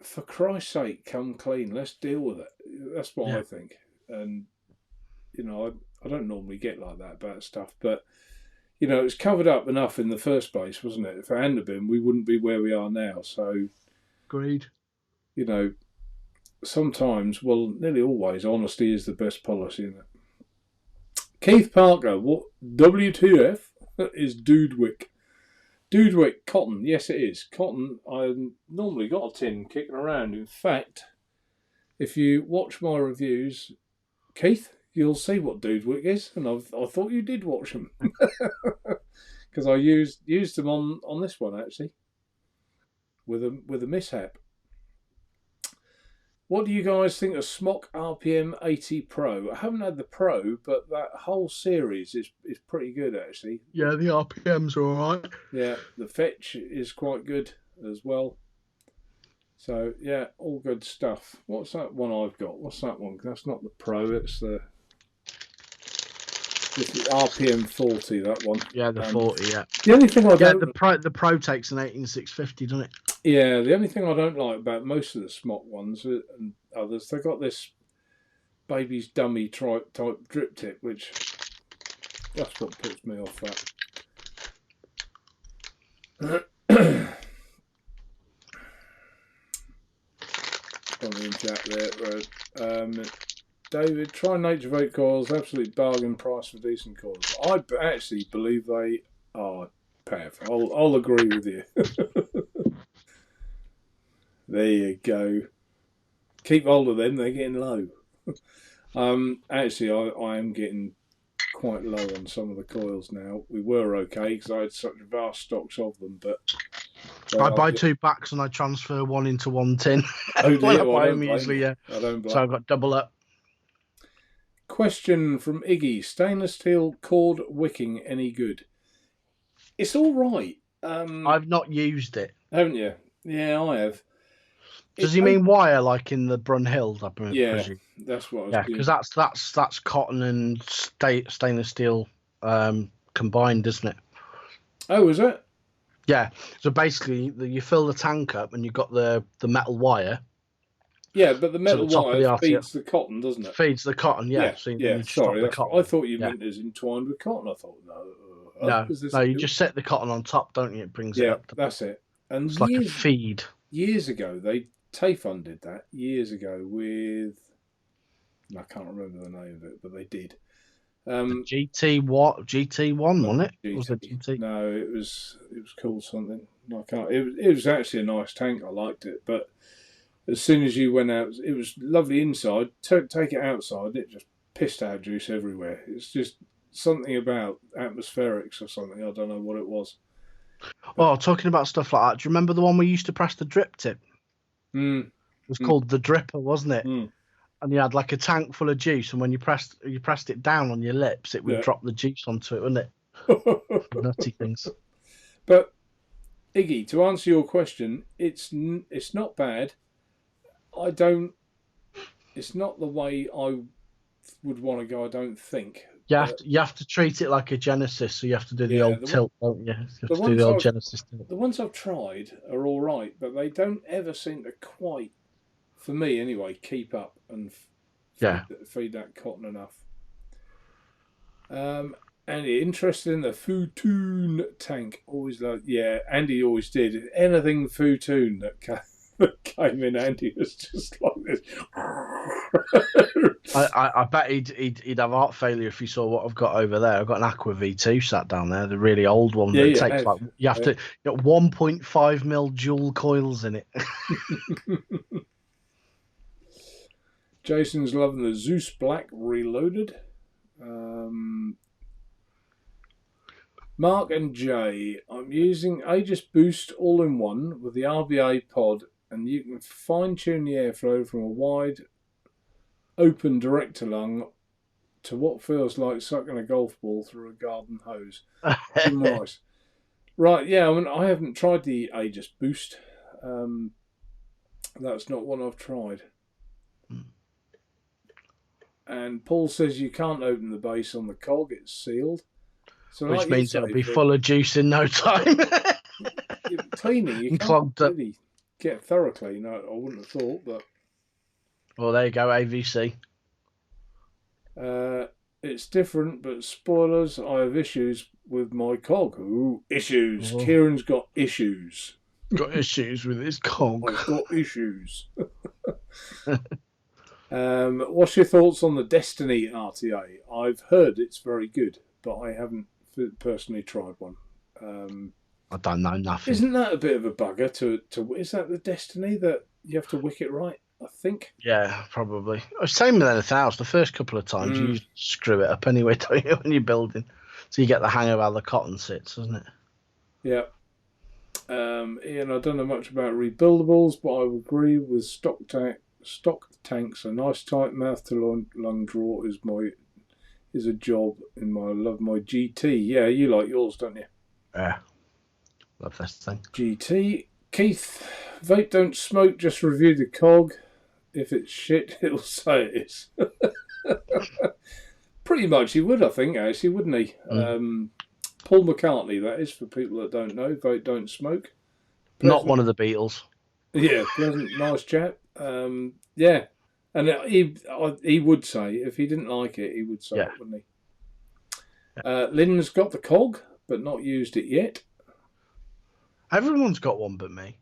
for Christ's sake, come clean. Let's deal with it. That's what I think. And you know, I don't normally get like that about stuff, but you know, it's covered up enough in the first place, wasn't it? If it hadn't been, we wouldn't be where we are now. So, agreed. You know, sometimes, well, nearly always, honesty is the best policy, isn't it? Keith Parker, what WTF is Dudewick? Dudewick cotton, yes it is. Cotton, I normally got a tin kicking around. In fact, if you watch my reviews, Keith, you'll see what Dudewick is, and I thought you did watch them. Because I used them on this one, actually, with a mishap. What do you guys think of Smock RPM 80 Pro? I haven't had the Pro, but that whole series is pretty good, actually. Yeah, the RPMs are alright. Yeah, the fetch is quite good as well. So, yeah, all good stuff. What's that one I've got? What's that one? That's not the Pro, it's the RPM 40, that one. Yeah, the 40, yeah. The only thing I don't... the Pro takes an 18650, doesn't it? Yeah, the only thing I don't like about most of the Smock ones and others, they've got this baby's dummy type drip tip, which that's what puts me off that. On the chat there, David, try Naturevape coils, absolute bargain price for decent coils. I actually believe they are, Pav. I'll agree with you. There you go. Keep hold of them, they're getting low. Actually, I am getting quite low on some of the coils now. We were okay because I had such vast stocks of them, but... I buy 2 packs and I transfer 1 into 1 tin. Oh dear, I buy them usually, yeah. I don't blame. So I've got double up. Question from Iggy. Stainless steel cord wicking any good? It's all right. I've not used it. Haven't you? Yeah, I have. Does he mean wire like in the Brunhild? Yeah, that's what I was doing. Because that's cotton and stainless steel combined, isn't it? Oh, is it? Yeah. So basically, you fill the tank up and you've got the metal wire. Yeah, but the metal wire feeds the cotton, doesn't it? Feeds the cotton, yeah. Yeah, so sorry. I thought you meant it was entwined with cotton. I thought, no, you just set the cotton on top, don't you? It brings it up. Yeah, that's it. And it's like a feed. Years ago, TAFUN did that years ago with, I can't remember the name of it, but they did. GT1, wasn't it? GT. Was it GT? No, it was called something. I can't. It was actually a nice tank. I liked it, but as soon as you went out, it was lovely inside. Take it outside, it just pissed out juice everywhere. It's just something about atmospherics or something. I don't know what it was. Oh, talking about stuff like that. Do you remember the one we used to press the drip tip? It was called the dripper, wasn't it? And you had like a tank full of juice, and when you pressed it down on your lips, it would drop the juice onto it, wouldn't it? Nutty things. But Iggy, to answer your question, it's not bad. It's not the way I would want to go. I don't think. You have to treat it like a Genesis, so you have to do the old tilt, don't you? You have to do the old Genesis tilt. The ones I've tried are all right, but they don't ever seem to quite, for me anyway, keep up and feed that cotton enough. Andy, interested in the Futoon tank? Always Andy always did. Anything Futoon that came in, Andy was just like this. I bet he'd have heart failure if he saw what I've got over there. I've got an Aqua V2 sat down there, the really old one. You have to get 1.5 mil dual coils in it. Jason's loving the Zeus Black Reloaded. Mark and Jay, I'm using Aegis Boost all-in-one with the RBA pod, and you can fine-tune the airflow from a wide, open direct-to-lung to what feels like sucking a golf ball through a garden hose. Nice. Right, yeah, I haven't tried the Aegis Boost. That's not one I've tried. And Paul says you can't open the base on the cog, it's sealed. So which means it'll be full of juice in no time. Cleaning, you can't really get thorough clean, I wouldn't have thought, but... Well, there you go, AVC. It's different, but spoilers, I have issues with my cog. Ooh, issues. Oh. Kieran's got issues. Got issues with his cog. I've got issues. What's your thoughts on the Destiny RTA? I've heard it's very good, but I haven't personally tried one. I don't know nothing. Isn't that a bit of a bugger? Is that the Destiny that you have to wick it right? I think. Yeah, probably. Same with anything else. The first couple of times you screw it up anyway, don't you, when you're building? So you get the hang of how the cotton sits, doesn't it? Yeah. Ian, I don't know much about rebuildables, but I would agree with stock tanks. A nice tight mouth to lung draw is a job in my love my GT. Yeah, you like yours, don't you? Yeah. Love this thing. GT. Keith, vape don't smoke, just review the cog. If it's shit, it'll say it is. Pretty much he would, I think, actually, wouldn't he? Paul McCartney, that is, for people that don't know. Vape don't smoke. Not one of the Beatles. Yeah, pleasant, nice chap. Yeah. And he would say, if he didn't like it, he would say it, wouldn't he? Lynn's got the cog, but not used it yet. Everyone's got one but me.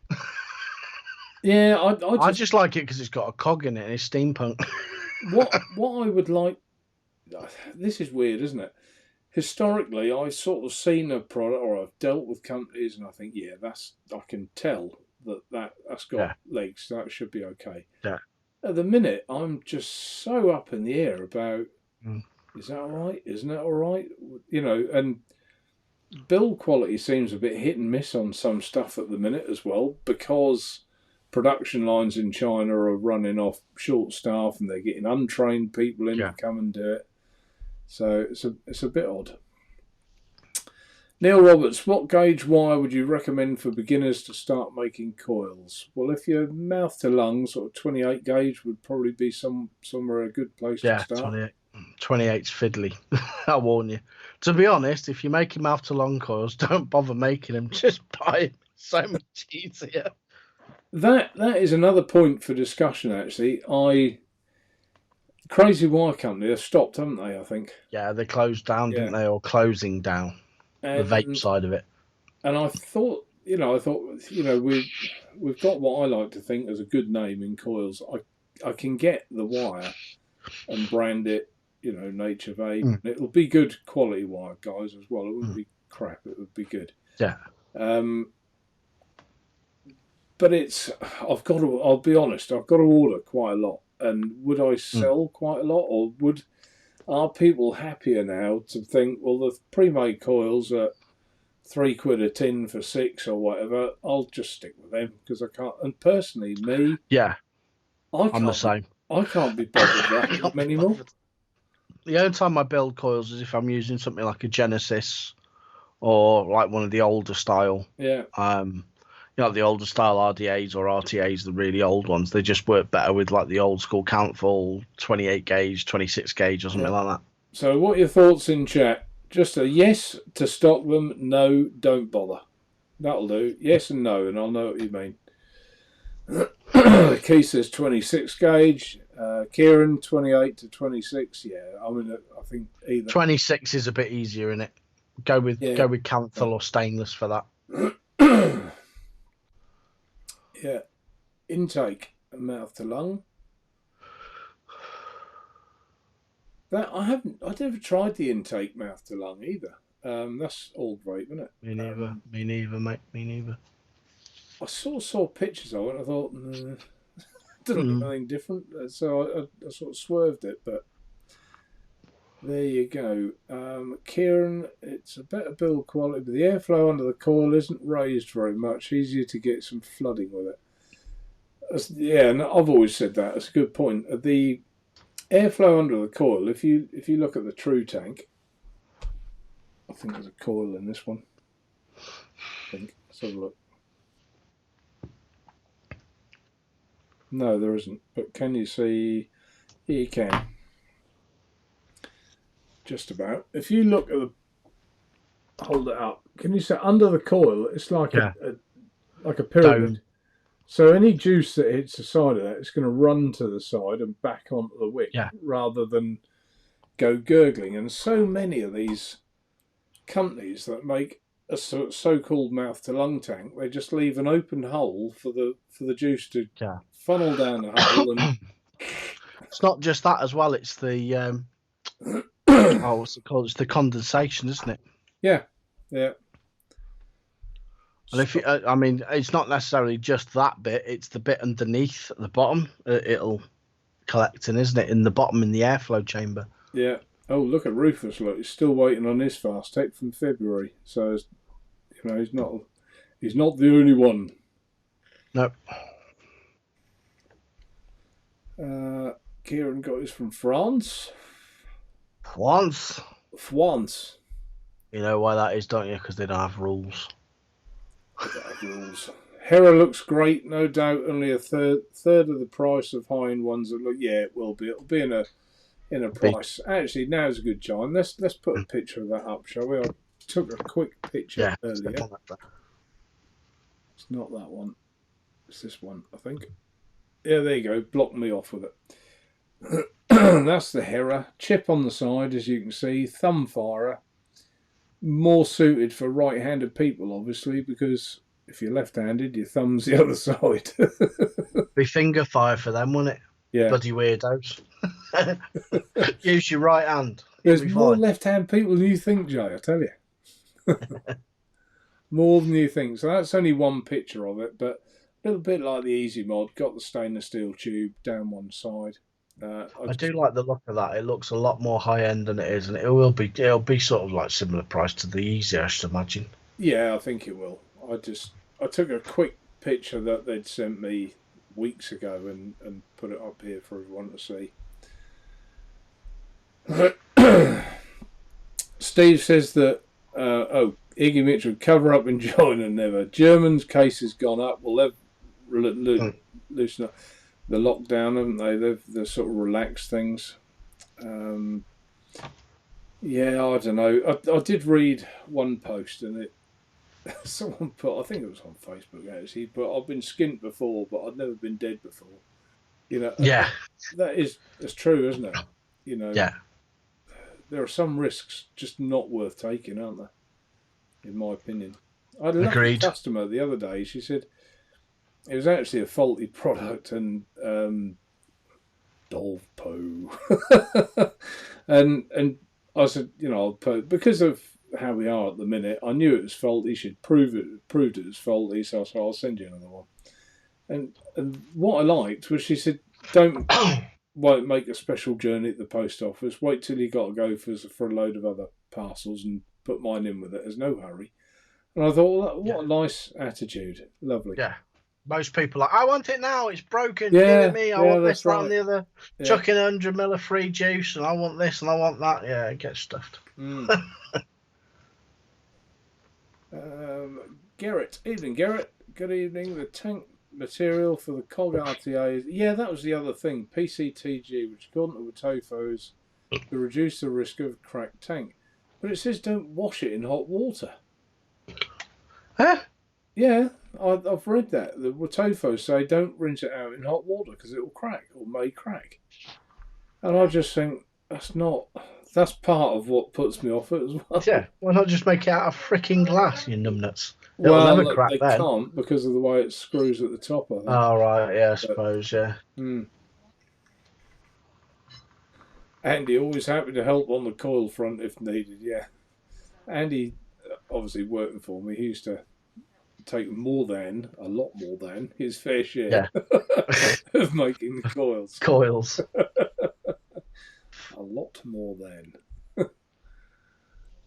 Yeah, I just like it because it's got a cog in it and it's steampunk. What I would like... This is weird, isn't it? Historically, I've sort of seen a product, or I've dealt with companies, and I think, I can tell that's got legs, so that should be okay. Yeah. At the minute, I'm just so up in the air about, is that all right? Isn't that all right? You know, and build quality seems a bit hit and miss on some stuff at the minute as well, because production lines in China are running off short staff and they're getting untrained people in to come and do it. So it's a bit odd. Neil Roberts, what gauge wire would you recommend for beginners to start making coils? Well, if you're mouth to lung, sort of 28 gauge would probably be somewhere a good place to start. 28's fiddly. I warn you. To be honest, if you're making mouth to lung coils, don't bother making them. Just buy them. So much easier. That is another point for discussion, actually. Crazy Wire Company, they've stopped, haven't they, I think? Yeah, they closed down, didn't they? Or closing down. The vape side of it. And I thought, we've got what I like to think as a good name in coils. I can get the wire and brand it, Naturevape. It'll be good quality wire, guys, as well. It wouldn't be crap. It would be good. Yeah. But I'll be honest, I've got to order quite a lot. And would I sell quite a lot, or are people happier now to think, well, the pre-made coils are £3 a tin for 6 or whatever? I'll just stick with them because I can't. And personally, I'm the same. I can't be bothered wrapping them anymore. The only time I build coils is if I'm using something like a Genesis or like one of the older style. Yeah. You know, the older style RDAs or RTAs, the really old ones, they just work better with like the old school countful 28 gauge, 26 gauge or something like that. So what are your thoughts in chat? Just a yes to stock them, no, don't bother. That'll do. Yes and no, and I'll know what you mean. Keith says 26 gauge. Kieran, 28 to 26. Yeah, I mean, I think either. 26 is a bit easier, isn't it? Go with canthal or stainless for that. Yeah. Intake, mouth to lung. That I've never tried the intake mouth to lung either. That's old vape, isn't it? Me neither. Me neither, mate. Me neither. I saw pictures of it and I thought, doesn't look anything different. So I sort of swerved it, but there you go. Kieran, it's a better build quality, but the airflow under the coil isn't raised very much. Easier to get some flooding with it. Yeah, and I've always said that. That's a good point. The airflow under the coil, if you look at the true tank, I think there's a coil in this one. I think. Let's have a look. No, there isn't. But can you see? Yeah, you can. Just about. If you look at the, hold it up. Can you see under the coil? It's like a pyramid. Dome. So any juice that hits the side of that, it's going to run to the side and back onto the wick, rather than go gurgling. And so many of these companies that make a so-called mouth to lung tank, they just leave an open hole for the juice to funnel down the hole. And it's not just that as well. It's the what's it called? It's the condensation, isn't it? Yeah, yeah. And if I mean, it's not necessarily just that bit; it's the bit underneath at the bottom. It'll collect in, isn't it? In the bottom, in the airflow chamber. Yeah. Oh, look at Rufus! Look, he's still waiting on his fast tech from February. So, you know, he's not the only one. No. Kieran got his from France. France. You know why that is, don't you? Because they don't have rules. Hera looks great, no doubt. Only a third of the price of high-end ones. That look, yeah, it will be. It'll be in a price. Actually, now's a good time. Let's put a picture of that up, shall we? I took a quick picture earlier. It's not that one. It's this one, I think. Yeah, there you go. Block me off with it. That's the Hera. Chip on the side, as you can see. Thumb firer. More suited for right-handed people, obviously, because if you're left-handed, your thumb's the other side. Be finger fire for them, wouldn't it? Yeah. Bloody weirdos. Use your right hand. There's more left-hand people than you think, Jay, I tell you. More than you think. So that's only one picture of it, but a little bit like the Easy Mod. Got the stainless steel tube down one side. I do like the look of that. It looks a lot more high end than it is, and it'll be sort of like similar price to the Easy, I should imagine. Yeah, I think it will. I took a quick picture that they'd sent me weeks ago and put it up here for everyone to see. Steve says that Iggy Mitchell cover up in China never. Germans' case has gone up. Well, they've loosened up the lockdown, haven't they? They've sort of relaxed things. Yeah, I don't know. I did read one post and it someone put, I think it was on Facebook actually, but I've been skint before, but I've never been dead before. You know. Yeah. That's true, isn't it? You know. Yeah. There are some risks just not worth taking, aren't there? In my opinion. I had a customer the other day. She said it was actually a faulty product and Dolpo. and I said, you know, because of how we are at the minute, I knew it was faulty. She'd proved it was faulty, so I said, I'll send you another one. And what I liked was she said, won't make a special journey at the post office. Wait till you got to go for a load of other parcels and put mine in with it. There's no hurry. And I thought, well, what a nice attitude. Lovely. Yeah. Most people are like, I want it now. It's broken. Give it me. I want this, that, and the other. Yeah. Chuck in 100 ml of free juice, and I want this, and I want that. Yeah, it gets stuffed. Garrett, evening, Garrett. Good evening. The tank material for the COG RTA. Yeah, that was the other thing. PCTG, which according to Watofos, to reduce the risk of cracked tank. But it says don't wash it in hot water. Huh? Yeah, I've read that. The Watofos say don't rinse it out in hot water because it will crack or may crack. And I just think that's part of what puts me off it as well. Yeah, why not just make it out of freaking glass, you numbnuts? Well, they can't because of the way it screws at the top, I think. Oh, right, yeah, I suppose, yeah. Andy, always happy to help on the coil front if needed, yeah. Andy, obviously working for me, he used to take a lot more than his fair share of making the coils. Coils. A lot more than.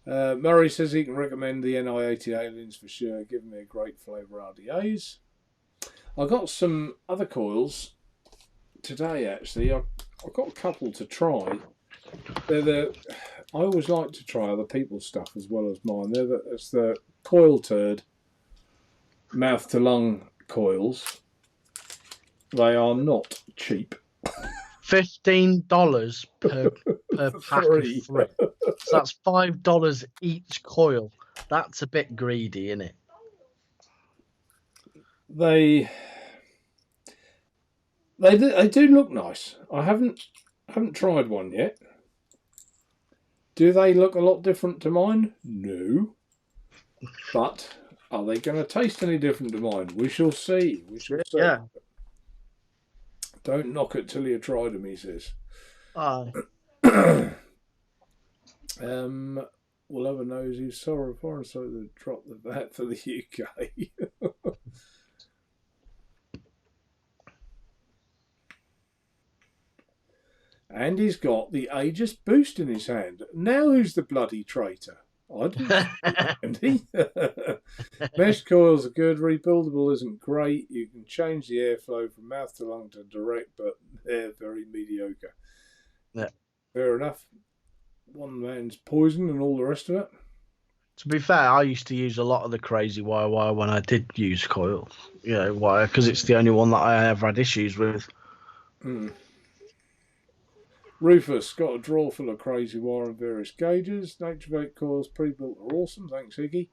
Murray says he can recommend the NI80 Aliens for sure, giving me a great flavour RDAs. I got some other coils today, actually. I've got a couple to try. I always like to try other people's stuff as well as mine. It's the Coil Turd mouth to lung coils. They are not cheap. $15 per pack of 3. So that's $5 each coil. That's a bit greedy, isn't it? They do look nice. I haven't tried one yet. Do they look a lot different to mine? No. But are they going to taste any different to mine? We shall see. We shall see. Yeah. Don't knock it till you tried them, he says. We'll have a nosy. Sorry, foreign so to drop the VAT for the UK. And he's got the Aegis boost in his hand. Now who's the bloody traitor? I didn't. Mesh coils are good. Rebuildable isn't great. You can change the airflow from mouth to lung to direct, but they're very mediocre. Yeah. Fair enough. One man's poison and all the rest of it. To be fair, I used to use a lot of the crazy wire when I did use coils. You know, wire, because it's the only one that I ever had issues with. Rufus got a drawer full of crazy wire and various gauges. Naturevape coils pre-built are awesome. Thanks, Iggy.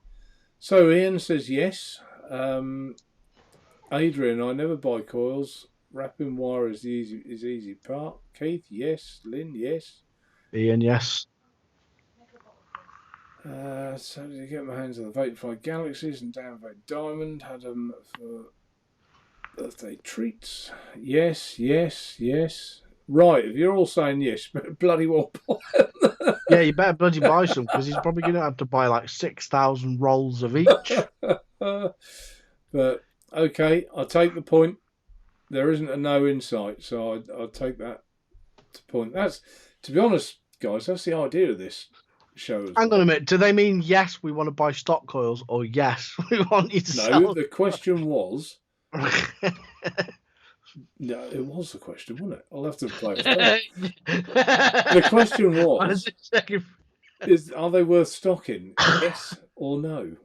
So Ian says yes. Adrian, I never buy coils. Wrapping wire is the easy part. Keith, yes. Lynn, yes. Ian, yes. So did I get my hands on the Vapefly Galaxies and Downvote Diamond? Had them for birthday treats. Yes. Right, if you're all saying yes, you better bloody well buy them. Yeah, you better bloody buy some because he's probably going to have to buy like 6,000 rolls of each. But okay, I'll take the point. There isn't a no insight, so I'll take that to point. That's, to be honest, guys, that's the idea of this show. Hang on a minute. Do they mean yes, we want to buy stock coils, or yes, we want you to sell? No, the question was. No, it was the question, wasn't it? I'll have to play it back. The question was, are they worth stocking? Yes or no?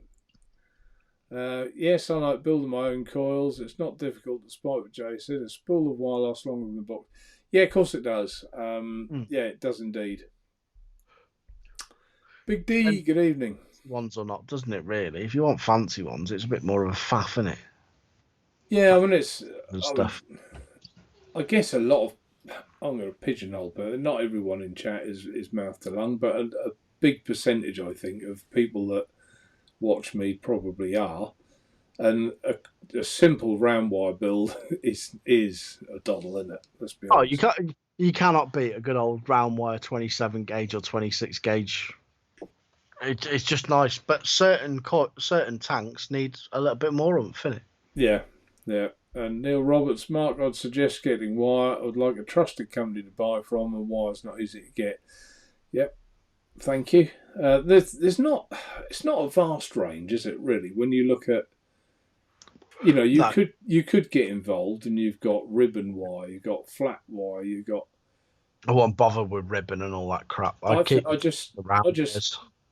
Yes, I like building my own coils. It's not difficult, despite what Jay said. A spool of wire lasts longer than the box. Yeah, of course it does. Yeah, it does indeed. Big D, good evening. Ones or not, doesn't it, really? If you want fancy ones, it's a bit more of a faff, isn't it? Yeah, I mean, it's stuff. I guess a lot of, I'm going to pigeonhole, but not everyone in chat is mouth to lung, but a big percentage, I think, of people that watch me probably are. And a simple round wire build is a doddle, isn't it? Let's be honest. You cannot beat a good old round wire 27 gauge or 26 gauge. It's just nice, but certain tanks need a little bit more oomph, innit? Yeah. And Neil Roberts, Mark, I'd suggest getting wire. I'd like a trusted company to buy from, and wire's not easy to get. Yep. Thank you. It's not a vast range, is it, really? When you look at, you could get involved, and you've got ribbon wire, you've got flat wire, you've got. I won't bother with ribbon and all that crap. I just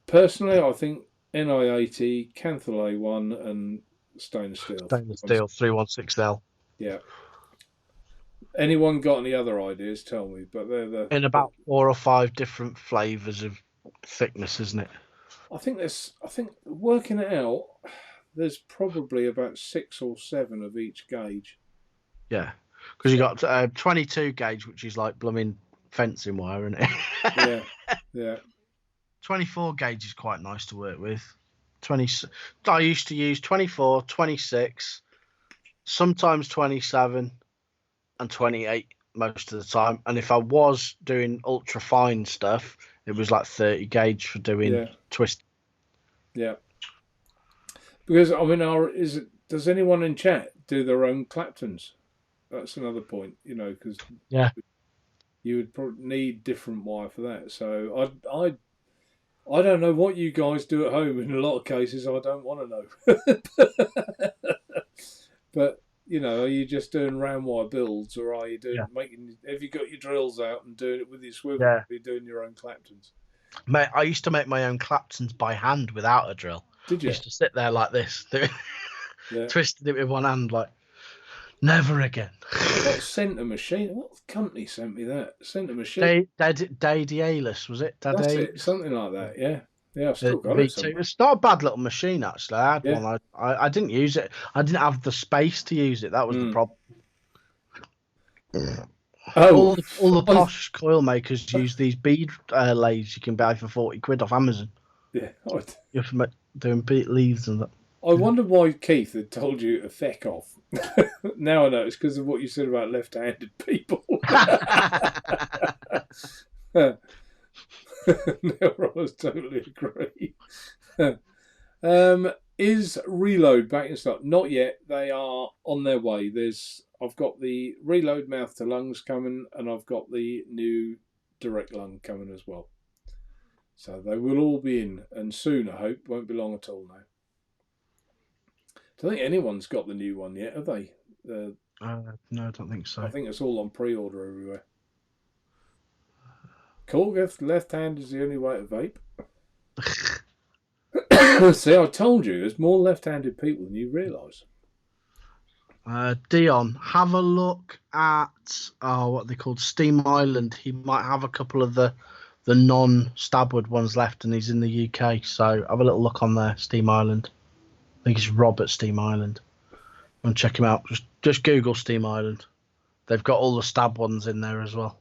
personally, I think NI80, Canthal A1, and stainless steel. Stainless steel 316L. Yeah. Anyone got any other ideas? Tell me. But they're the In about 4 or 5 different flavours of thickness, isn't it? I think working it out, there's probably about 6 or 7 of each gauge. Yeah, because you got 22 gauge, which is like blooming fencing wire, isn't it? Yeah, yeah. 24 gauge is quite nice to work with. I used to use 24, 26, sometimes 27, and 28 most of the time. And if I was doing ultra fine stuff, it was like 30 gauge for doing twist. Yeah. Because I mean, does anyone in chat do their own Claptons? That's another point, because you would probably need different wire for that. So I don't know what you guys do at home. In a lot of cases, I don't want to know. But are you just doing round wire builds, or are you doing have you got your drills out and doing it with your swivel? Yeah. Are you doing your own Claptons? Mate, I used to make my own Claptons by hand without a drill. Did you? I used to sit there like this, twisted it with one hand, like never again. What centre machine? What company sent me that? Centre machine. Dadialis, was it? That's it. Something like that. Yeah. Yeah, I've still got it. It's not a bad little machine, actually. I had one. I didn't use it. I didn't have the space to use it. That was the problem. Oh, all the posh coil makers use these bead lathes you can buy for 40 quid off Amazon. Yeah. You're doing bead leaves and that. I wonder why Keith had told you to feck off. Now I know it's because of what you said about left-handed people. No, I totally agree. Is Reload back in stock? Not yet. They are on their way. I've got the Reload mouth to lungs coming, and I've got the new direct lung coming as well. So they will all be in, and soon, I hope. Won't be long at all now. I don't think anyone's got the new one yet, have they? No, I don't think so. I think it's all on pre-order everywhere. Cool. Left hand is the only way to vape. See, I told you, there's more left-handed people than you realise. Dion, have a look at what they called Steam Island. He might have a couple of the non-Stabwood ones left, and he's in the UK. So have a little look on there, Steam Island. I think it's Rob at Steam Island. And check him out. Just Google Steam Island. They've got all the Stab ones in there as well.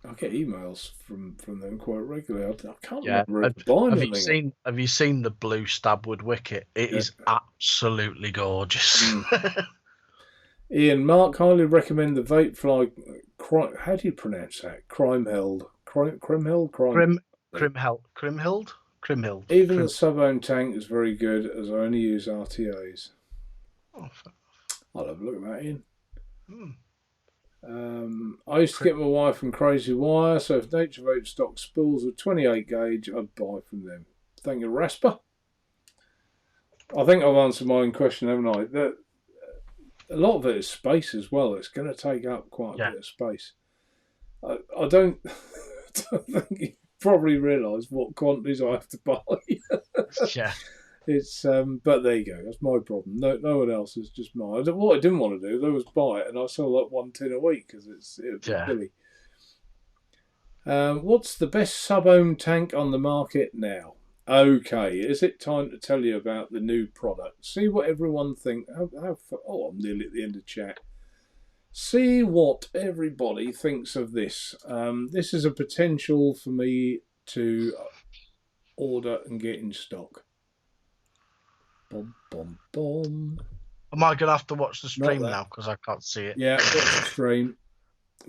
I get emails from them quite regularly. I can't remember if buying anything. Have you seen the blue Stabwood wicket? It is absolutely gorgeous. Ian, Mark highly recommend the Vape Fly. How do you pronounce that? Crimhild. Crimhild. Even the sub-ohm tank is very good, as I only use RTAs. I'll have a look at that, Ian. I used to get my wire from Crazy Wire, so if Naturevape stock spools of 28 gauge, I'd buy from them. Thank you, Rasper. I think I've answered my own question, haven't I? A lot of it is space as well. It's going to take up quite a bit of space. I don't think you probably realise what quantities I have to buy. Yeah. It's but there you go. That's my problem. No one else is just mine. What I didn't want to do though was buy it, and I sell like 1 tin a week because it's silly. What's the best sub-ohm tank on the market now? Okay, is it time to tell you about the new product? See what everyone thinks. I'm nearly at the end of chat. See what everybody thinks of this. This is a potential for me to order and get in stock. Bom, bom, bom. Am I going to have to watch the stream now because I can't see it? Yeah, watch the stream.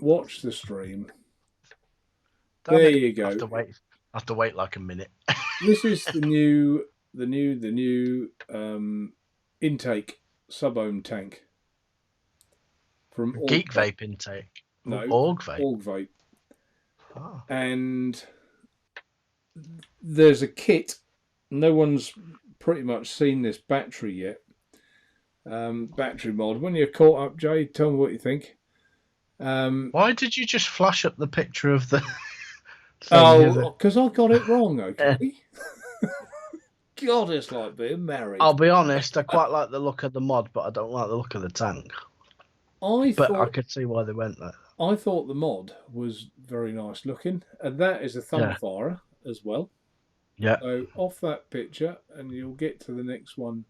Watch the stream. There you go. I have to wait like a minute. This is the new intake sub-ohm tank from Geek Vape intake. No, Org Vape. Org Vape. Oh. And there's a kit. No one's pretty much seen this battery yet. Battery mod. When you're caught up, Jay, tell me what you think. Why did you just flash up the picture of the... because I got it wrong, okay? God, it's like being married. I'll be honest, I quite like the look of the mod, but I don't like the look of the tank. I could see why they went there. I thought the mod was very nice looking, and that is a thumb firer as well. Yeah. So off that picture, and you'll get to the next one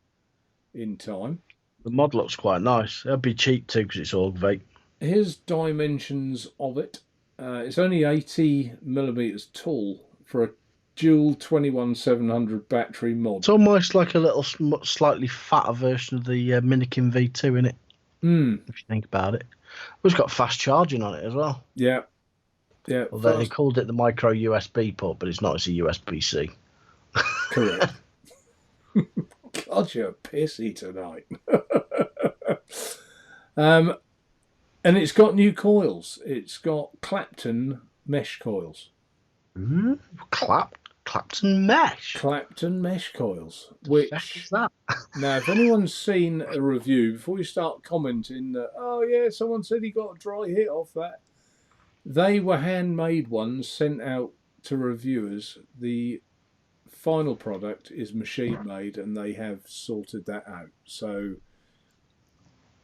in time. The mod looks quite nice. It'll be cheap too because it's all vape. Here's dimensions of it. It's only 80mm tall for a dual 21700 battery mod. It's almost like a little slightly fatter version of the Minikin V2, isn't it? If you think about it. It's got fast charging on it as well. Yeah. Yeah. Although they called it the micro USB port, but it's not. It's a USB-C. Correct. God, you're pissy tonight. And it's got new coils. It's got Clapton mesh coils. Clapton mesh. Clapton mesh coils. Which is that? Now, if anyone's seen a review, before you start commenting that, oh yeah, someone said he got a dry hit off that, they were handmade ones sent out to reviewers. The final product is machine made, and they have sorted that out. So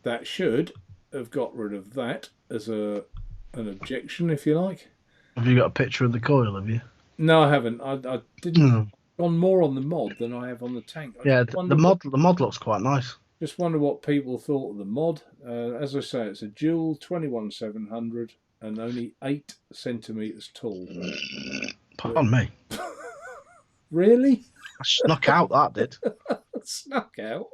that should have got rid of that as an objection, if you like. Have you got a picture of the coil? Have you? No, I haven't. I didn't. On more on the mod than I have on the tank. The mod looks quite nice. Just wonder what people thought of the mod. As I say, it's a dual 21700 and only 8 centimeters tall. Pardon me. Really? I snuck out, that did. Snuck out?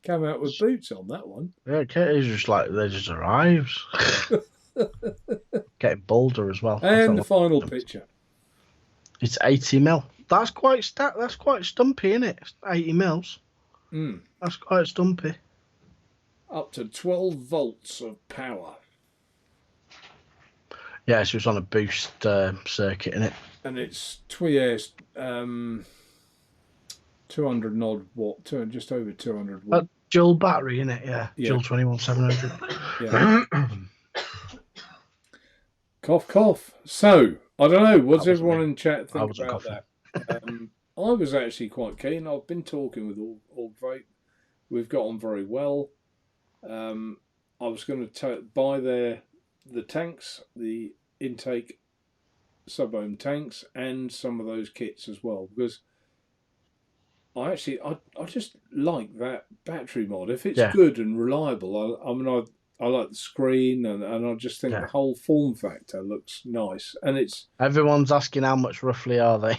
Come out with boots on that one. Yeah, it's just like they just arrives. Getting bolder as well. And the final picture. It's 80mm. That's quite stumpy, isn't it? 80mm. That's quite stumpy. Up to 12 volts of power. Yeah, so it's on a boost circuit, isn't it? And it's 200 odd watt, just over 200 watt. Dual battery, isn't it? Yeah. Dual 21700. Yeah. Cough, cough. So, I don't know. What does everyone in chat think about that? I was actually quite keen. I've been talking with all Vape. We've got on very well. I was going to buy the tanks, the intake sub-ohm tanks, and some of those kits as well, because I just like that battery mod. If it's good and reliable, I like the screen, and I just think the whole form factor looks nice. And it's everyone's asking how much roughly are they?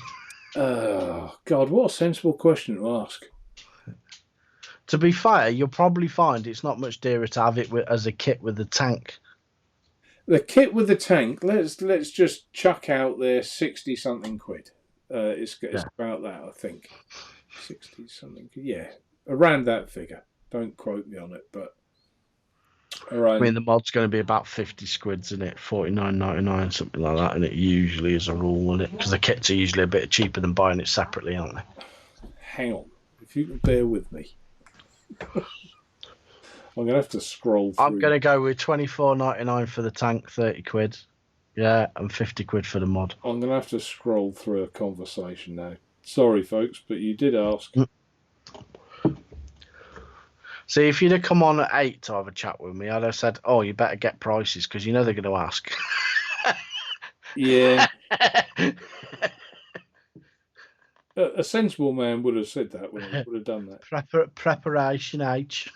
Oh God, what a sensible question to ask. To be fair, you'll probably find it's not much dearer to have it as a kit with the tank. The kit with the tank, let's just chuck out there 60 something quid. It's about that, I think. 60 something, yeah, around that figure. Don't quote me on it, but around. I mean, the mod's going to be about 50 squids, isn't it? 49.99, something like that, and it usually is a rule, isn't it? Because the kits are usually a bit cheaper than buying it separately, aren't they? Hang on, if you can bear with me. I'm going to have to scroll through. I'm going to go with 24.99 for the tank, 30 quid. Yeah, and 50 quid for the mod. I'm going to have to scroll through a conversation now. Sorry, folks, but you did ask. See, if you'd have come on at 8 to have a chat with me, I'd have said, oh, you better get prices, because you know they're going to ask. Yeah. A sensible man would have said that, would have done that. Preparation H.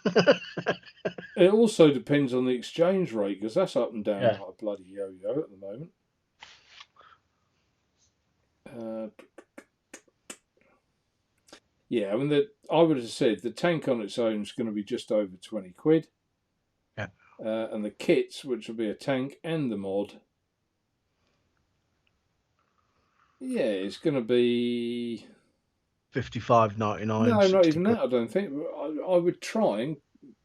It also depends on the exchange rate, because that's up and down like a bloody yo-yo at the moment. Yeah, I mean, I would have said the tank on its own is going to be just over 20 quid. Yeah. And the kits, which will be a tank and the mod, yeah, it's going to be $55.99. No, not even that, I don't think. I would try and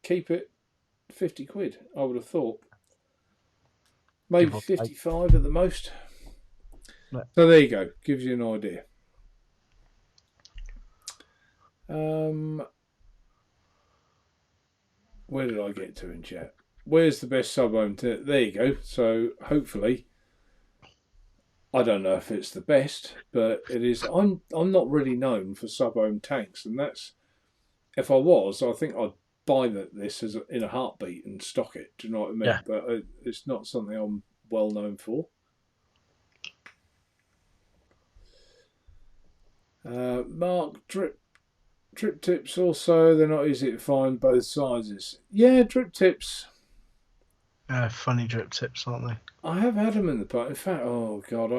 keep it 50 quid, I would have thought. Maybe 55 at the most. No. So there you go. Gives you an idea. Where did I get to in chat? Where's the best sub-ohm? There you go. So hopefully I don't know if it's the best, but it is. I'm not really known for sub-ohm tanks, and that's, if I was, I think I'd buy this in a heartbeat and stock it. Do you know what I mean? Yeah. But it's not something I'm well known for. Mark, drip tips also, they're not easy to find, both sizes. Yeah, drip tips. Funny drip tips, aren't they? I have had them in the past. In fact, oh god,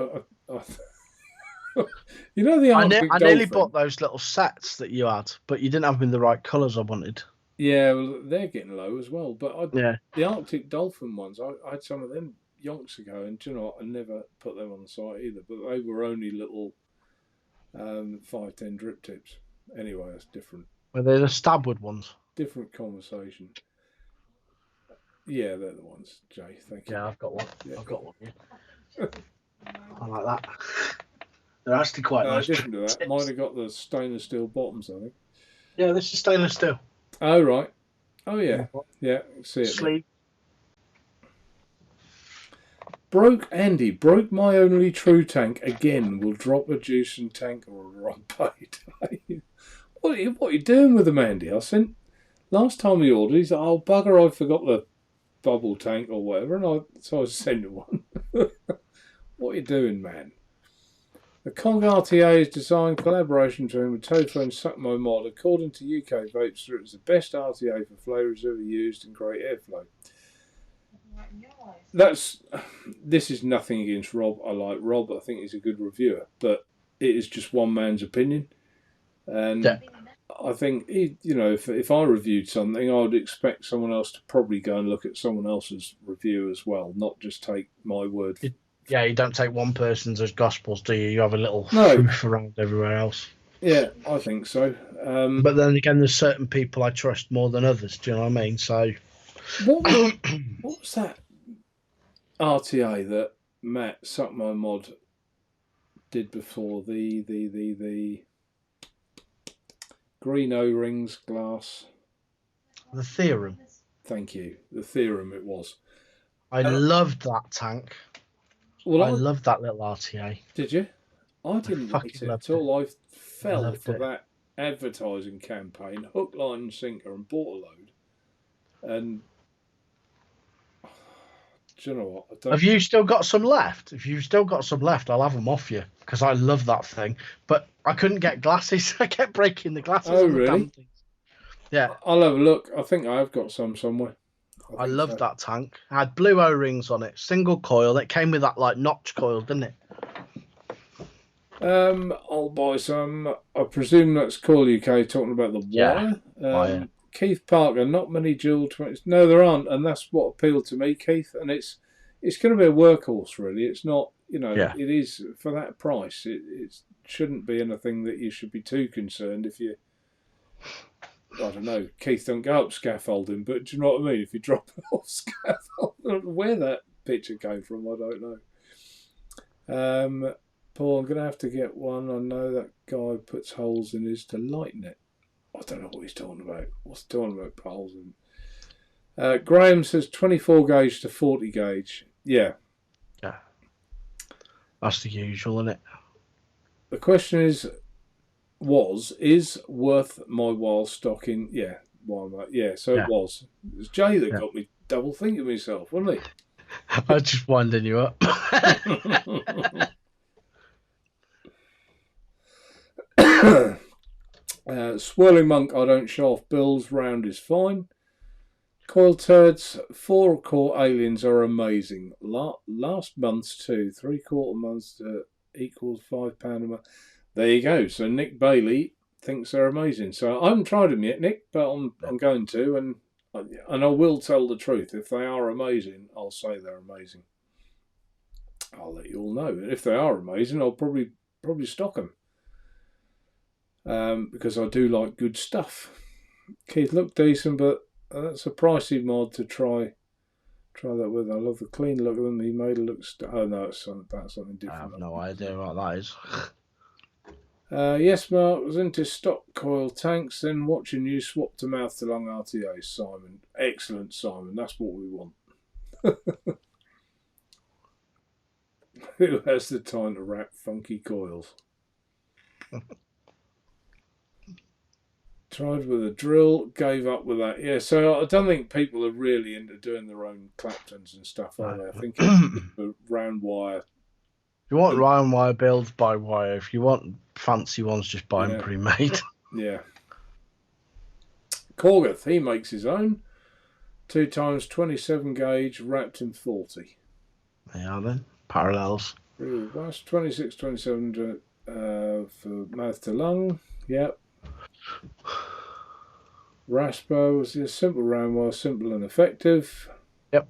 you know the Arctic I nearly dolphin? bought those little sets that you had, but you didn't have them in the right colours I wanted. Yeah, well, they're getting low as well. But Yeah. the Arctic dolphin ones, I had some of them yonks ago, and do you know what? I never put them on the site either. But they were only little 5-10 drip tips. Anyway, that's different. Were they the Stabwood ones? Different conversation. Yeah, they're the ones, Jay. Thank you. Yeah, I've got one. Yeah. I've got one. Yeah. I like that. They're actually quite nice. Different to that. Mine have got the stainless steel bottoms, I think. Yeah, this is stainless steel. Oh, right. Oh, yeah. Yeah, see it. Sleeve. Andy broke my only true tank again. Will drop a juicing tank or a run payday. What are you doing with them, Andy? I sent last time he ordered. He's like, oh bugger, I forgot the bubble tank or whatever, and so I sent him one. What are you doing, man? The Kong RTA is designed collaboration between Tofu and Suckmo Mod. According to UK Vapester, it's the best RTA for flavours ever used and great airflow. This is nothing against Rob. I like Rob. I think he's a good reviewer, but it is just one man's opinion, and yeah. I think if I reviewed something, I would expect someone else to probably go and look at someone else's review as well, not just take my word. Yeah, you don't take one person's as gospels, do you? You have a little proof around everywhere else. Yeah, I think so. But then again, there's certain people I trust more than others. Do you know what I mean? So, what was that RTA that Matt Suckmo Mod did before the green O-rings glass? The Theorem. Thank you. The Theorem it was. I loved that tank. Well, I loved that little RTA. Did you? I didn't like it at all. I fell for that advertising campaign, hook, line and sinker, and bought a load. And do you know what? Have you still got some left? If you've still got some left, I'll have them off you because I love that thing. But I couldn't get glasses. I kept breaking the glasses. Oh, really? Yeah. I'll have a look. I think I've got some somewhere. I loved that tank. It had blue O-rings on it, single coil. It came with that like notch coil, didn't it? I'll buy some. I presume that's Coil UK talking about the wire. Yeah. Keith Parker, not many dual 20s. No, there aren't, and that's what appealed to me, Keith. And it's going to be a workhorse, really. It's not, it is for that price. It shouldn't be anything that you should be too concerned if you. I don't know. Keith don't go up scaffolding, but do you know what I mean? If you drop it off scaffolding, I don't know where that picture came from. I don't know. Paul, I'm going to have to get one. I know that guy puts holes in his to lighten it. I don't know what he's talking about. What's he talking about? Holes in. Graham says 24 gauge to 40 gauge. Yeah. Yeah. That's the usual, isn't it? The question is worth my while stocking? Yeah. It was. It was Jay that got me double thinking myself, wasn't he? I was just winding you up. Swirling Monk, I don't show off bills, round is fine. Coil Turds, 4-core aliens are amazing. Last month's 2, 3/4 months equals £5 a month. There you go. So Nick Bailey thinks they're amazing. So I haven't tried them yet, Nick, but I'm going to, and I will tell the truth. If they are amazing, I'll say they're amazing. I'll let you all know. And if they are amazing, I'll probably stock them. Because I do like good stuff. Keith look decent, but that's a pricey mod to try that with. I love the clean look of them. He made it look. Oh no, it's something different. I have no idea what that is. Yes, Mark was into stock coil tanks. Then watching you swap to mouth to lung RTA, Simon. Excellent, Simon. That's what we want. Who has the time to wrap funky coils? Tried with a drill, gave up with that. Yeah, so I don't think people are really into doing their own Claptons and stuff, are they? I think it's round wire. If you want round wire builds, buy wire. If you want fancy ones, just buy them pre-made. Yeah. Corgoth, he makes his own. 2 times 27 gauge, wrapped in 40. They are then. Parallels. That's 26, 27 for mouth to lung. Yep. Raspo was a simple round wire, simple and effective. Yep.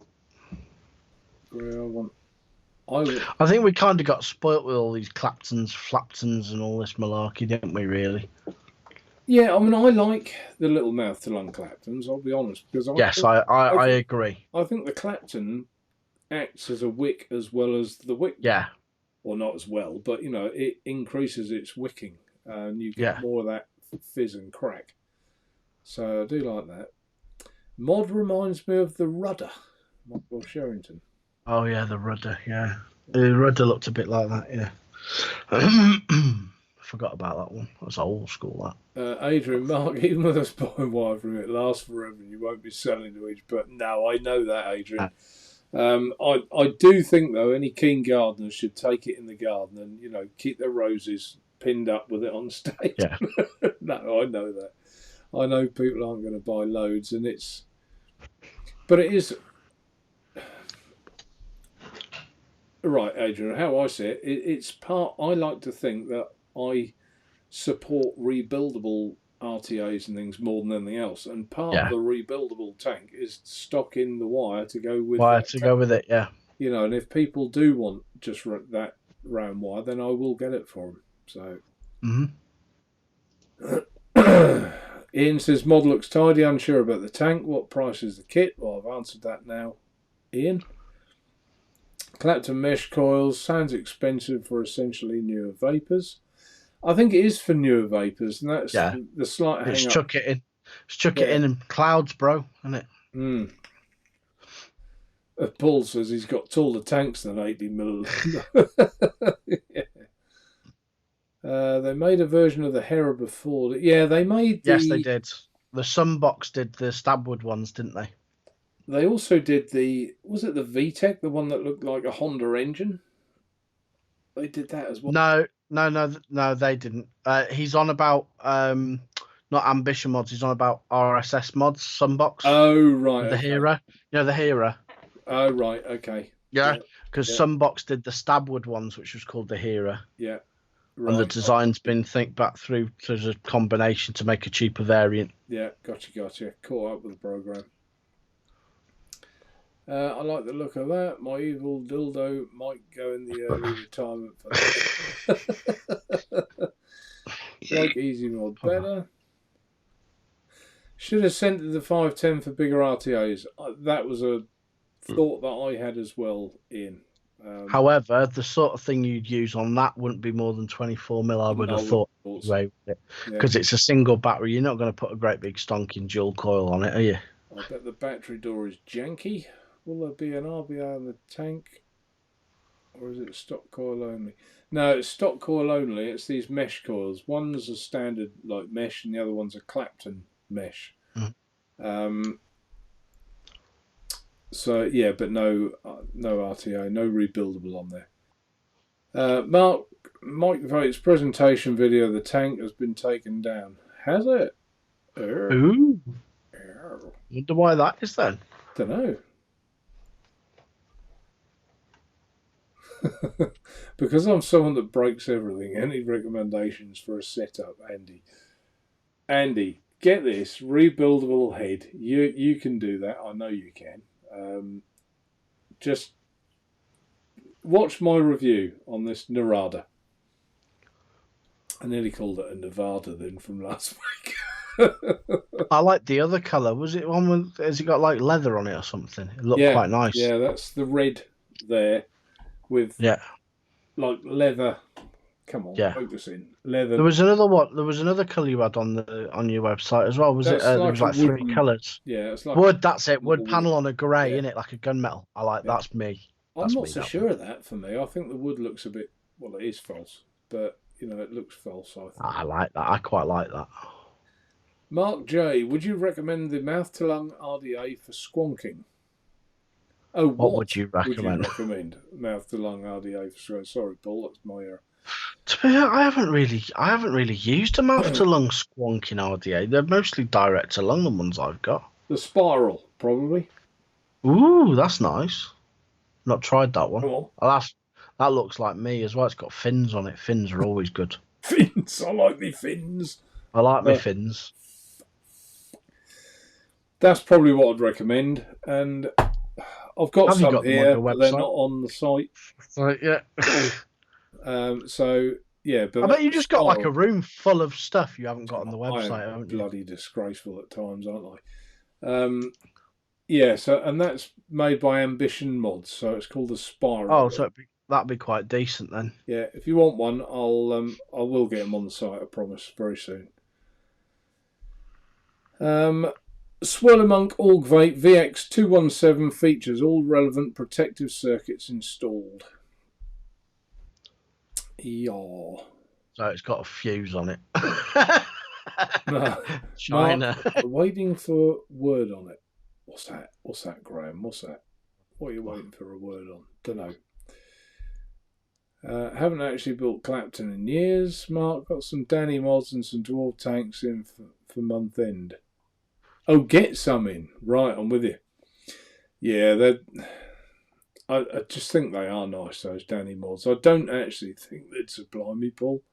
I think we kind of got spoilt with all these Claptons, Flaptons, and all this malarkey, didn't we? Really? Yeah, I mean, I like the little mouth to lung Claptons. I'll be honest, because I agree. I think the Clapton acts as a wick as well as the wick. Yeah. Or not as well, but you know, it increases its wicking, and you get more of that fizz and crack. So I do like that. Mod reminds me of the Rudder, Michael Sherrington. Oh yeah, the Rudder. Yeah, the Rudder looked a bit like that. Yeah. Forgot about that one. That's old school. That. Adrian, Mark, even with us buying wire from it, lasts forever. You won't be selling to each. But no, I know that, Adrian. I do think though any keen gardeners should take it in the garden and keep their roses pinned up with it on stage. Yeah. No, I know that. I know people aren't going to buy loads, but it is right, Adrian. How I see it, it's part. I like to think that I support rebuildable RTAs and things more than anything else, and part of the rebuildable tank is stocking the wire to go with it. Yeah. And if people do want just that round wire, then I will get it for them. So. Ian says, mod looks tidy, unsure about the tank. What price is the kit? Well, I've answered that now, Ian. Clapton mesh coils, sounds expensive for essentially newer vapors. I think it is for newer vapors, and that's the slight hang-up. Just chuck it in. Just chuck it in clouds, bro, isn't it? Paul says he's got taller tanks than 80 mil. They made a version of the Hera before. Yeah, they made Yes, they did. The Sunbox did the Stabwood ones, didn't they? They also did was it the VTEC, the one that looked like a Honda engine? They did that as well. No, they didn't. He's on about not Ambition mods. He's on about RSS mods, Sunbox. Oh, right. The Hera. The Hera. Oh, right. Okay. Yeah, because Sunbox did the Stabwood ones, which was called the Hera. Yeah. Right. And the design's been think back through to a combination to make a cheaper variant. Yeah, gotcha. Caught up with the program. I like the look of that. My evil dildo might go in the early retirement fund. Like Easy Mod better. Should have sent to the 510 for bigger RTAs. That was a thought that I had as well, Ian. However, the sort of thing you'd use on that wouldn't be more than 24 mil, I would have thought. Because it's a single battery. You're not going to put a great big stonking dual coil on it, are you? I bet the battery door is janky. Will there be an RBA on the tank? Or is it stock coil only? No, it's stock coil only. It's these mesh coils. One's a standard like mesh and the other one's a Clapton mesh. So yeah, but no RTA, no rebuildable on there. Mike Vape's presentation video of the tank has been taken down. Has it? Ooh. Wonder why that is then. Don't know. Because I'm someone that breaks everything. Any recommendations for a setup, Andy? Andy, get this rebuildable head. You can do that. I know you can. Just watch my review on this Narada. I nearly called it a Nevada then from last week. I like the other colour. Was it one with? Has it got like leather on it or something? It looked quite nice. Yeah, that's the red there with like leather. Come on, focus in leather. There was another one. There was another colour you had on your website as well. Was it? There was like 3 colours. Yeah, it's like wood. That's it. Wood panel on a grey, innit? Like a gunmetal. I like that's me. I'm not so sure of that for me. I think the wood looks a bit, well, it is false, but, you know, it looks false, I think. I like that. I quite like that. Mark J, would you recommend the mouth to lung RDA for squonking? Oh, what would you recommend? Mouth to lung RDA for squonking. Sorry, Paul, that's my error. To be fair, I haven't really used a mouth to lung squonking RDA. They're mostly direct to lung, the ones I've got. The spiral, probably. Ooh, that's nice. Not tried that one. Oh, that looks like me as well. It's got fins on it. Fins are always good. Fins, I like me fins. I like my fins. That's probably what I'd recommend. And I've got some here, but they're not on the site. Right, yeah. So yeah, but I bet you just got like a room full of stuff you haven't got on the website, haven't you? Bloody disgraceful at times, aren't I? Yeah. So and that's made by Ambition Mods, so it's called the Spiral. Oh, so that'd be quite decent then. Yeah, if you want one, I will get them on the site. I promise, very soon. Swirlermonk Org Vape VX217 features all relevant protective circuits installed. Yeah. So it's got a fuse on it. No. China. Waiting for word on it. What's that? What's that, Graham? What's that? What are you waiting for a word on? Don't know. Haven't actually built Clapton in years. Mark, got some Danny mods and some dwarf tanks in for month end. Oh, get some in. Right, I'm with you. Yeah, I just think they are nice, those Danny mods. I don't actually think they'd supply me, Paul.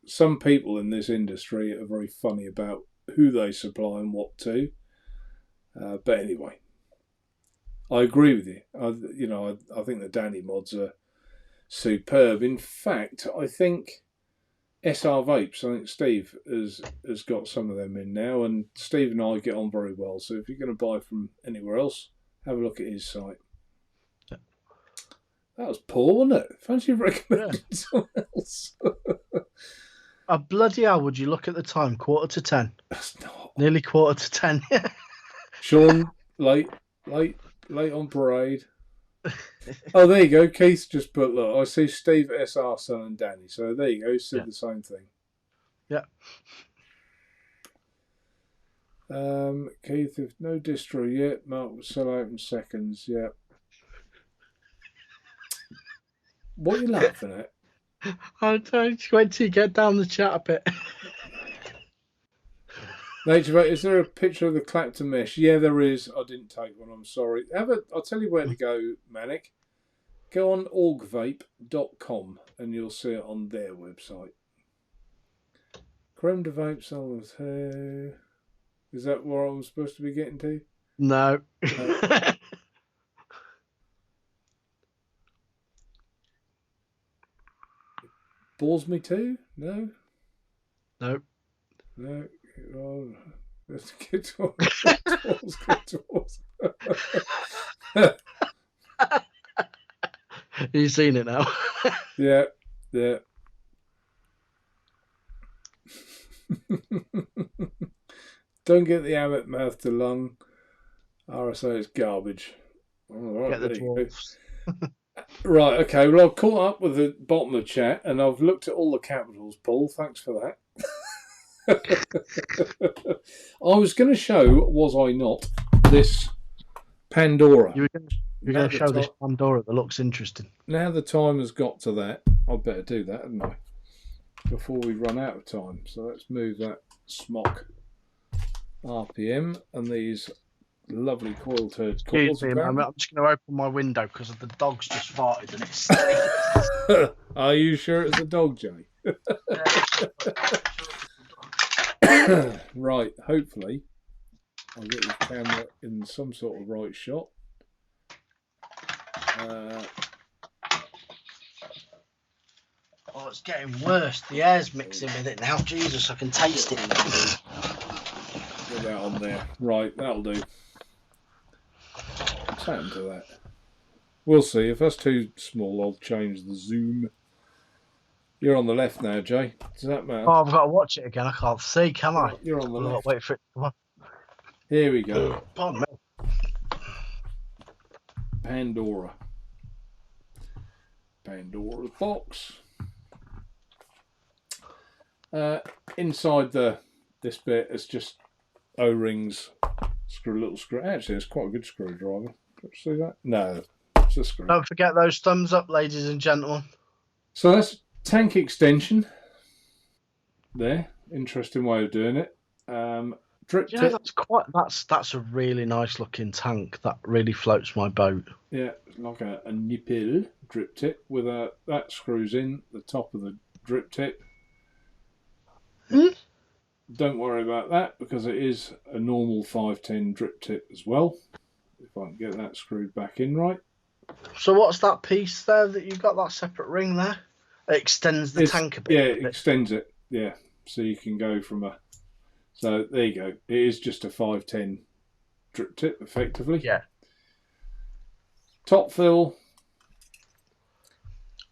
Some people in this industry are very funny about who they supply and what to. But anyway, I agree with you. I think the Danny mods are superb. In fact, I think SR Vapes, I think Steve has got some of them in now, and Steve and I get on very well. So if you're going to buy from anywhere else, have a look at his site. Yeah. That was Paul, wasn't it? Fancy recommending someone else. Bloody hell, would you look at the time? 9:45. That's not. Nearly 9:45. Sean, late on parade. Oh, there you go. Keith just put, look, I see Steve, SR, Son and Danny. So there you go. Said the same thing. Yeah. Keith, if no distro yet, Mark will sell out in seconds. Yeah. What are you laughing at? I'm trying to wait till you get down the chat a bit. Naturevape, is there a picture of the Clapton mesh? Yeah, there is. I didn't take one. I'm sorry. I'll tell you where to go, Manic. Go on orgvape.com and you'll see it on their website. Creme de vape sold with Is that where I'm supposed to be getting to? No. Bores me too? No? No. No. Oh, let's get to You've seen it now. Yeah. Don't get the Abbott mouth to lung. RSA is garbage. Right, get the dwarfs. Right, okay. Well, I've caught up with the bottom of the chat and I've looked at all the capitals, Paul. Thanks for that. I was going to show, was I not, this Pandora. You're going to show this Pandora that looks interesting. Now the time has got to that, I'd better do that, hadn't I? Before we run out of time. So let's move that smock RPM and these lovely coil turds. Excuse me, I'm just going to open my window because the dog's just farted and it's... Are you sure it's a dog, Jay? Right, hopefully I'll get this camera in some sort of right shot. Oh, it's getting worse. The air's mixing with it now. Jesus, I can taste it. Get that on there. Right, that'll do. What's happened to that? We'll see. If that's too small, I'll change the zoom. You're on the left now, Jay. Does that matter? Oh, I've got to watch it again. I can't see, can I? You're on the left. Wait for it. Come on. Here we go. Pardon me. Pandora's box. Inside this bit is just O-rings, little screw. Actually, it's quite a good screwdriver. Can you see that? No, it's a screw. Don't forget those thumbs up, ladies and gentlemen. So that's tank extension. There, interesting way of doing it. Drip tip. That's a really nice looking tank. That really floats my boat. Yeah, it's like a nipple drip tip with that screws in the top of the drip tip. Don't worry about that because it is a normal 510 drip tip as well. If I can get that screwed back in right. So what's that piece there that you've got that separate ring there? It extends the tank a bit. Yeah, it extends it. Yeah, so you can go from a. So there you go. It is just a 510 drip tip, effectively. Yeah. Top fill.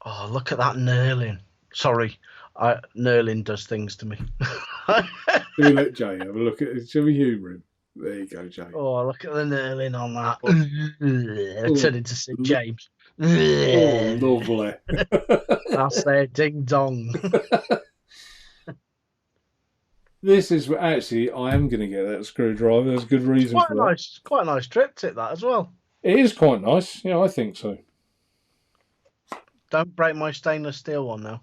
Oh, look at that knurling. Sorry, knurling does things to me. Do let Jay have a look at it. Shall we humour him? There you go, Jay. Oh, look at the knurling on that. Oh. Turn into St. James. Oh, lovely. I'll say ding dong. This is actually, I am going to get that screwdriver. There's a good reason for that. Quite a nice drip tip that as well. It is quite nice. Yeah, I think so. Don't break my stainless steel one now.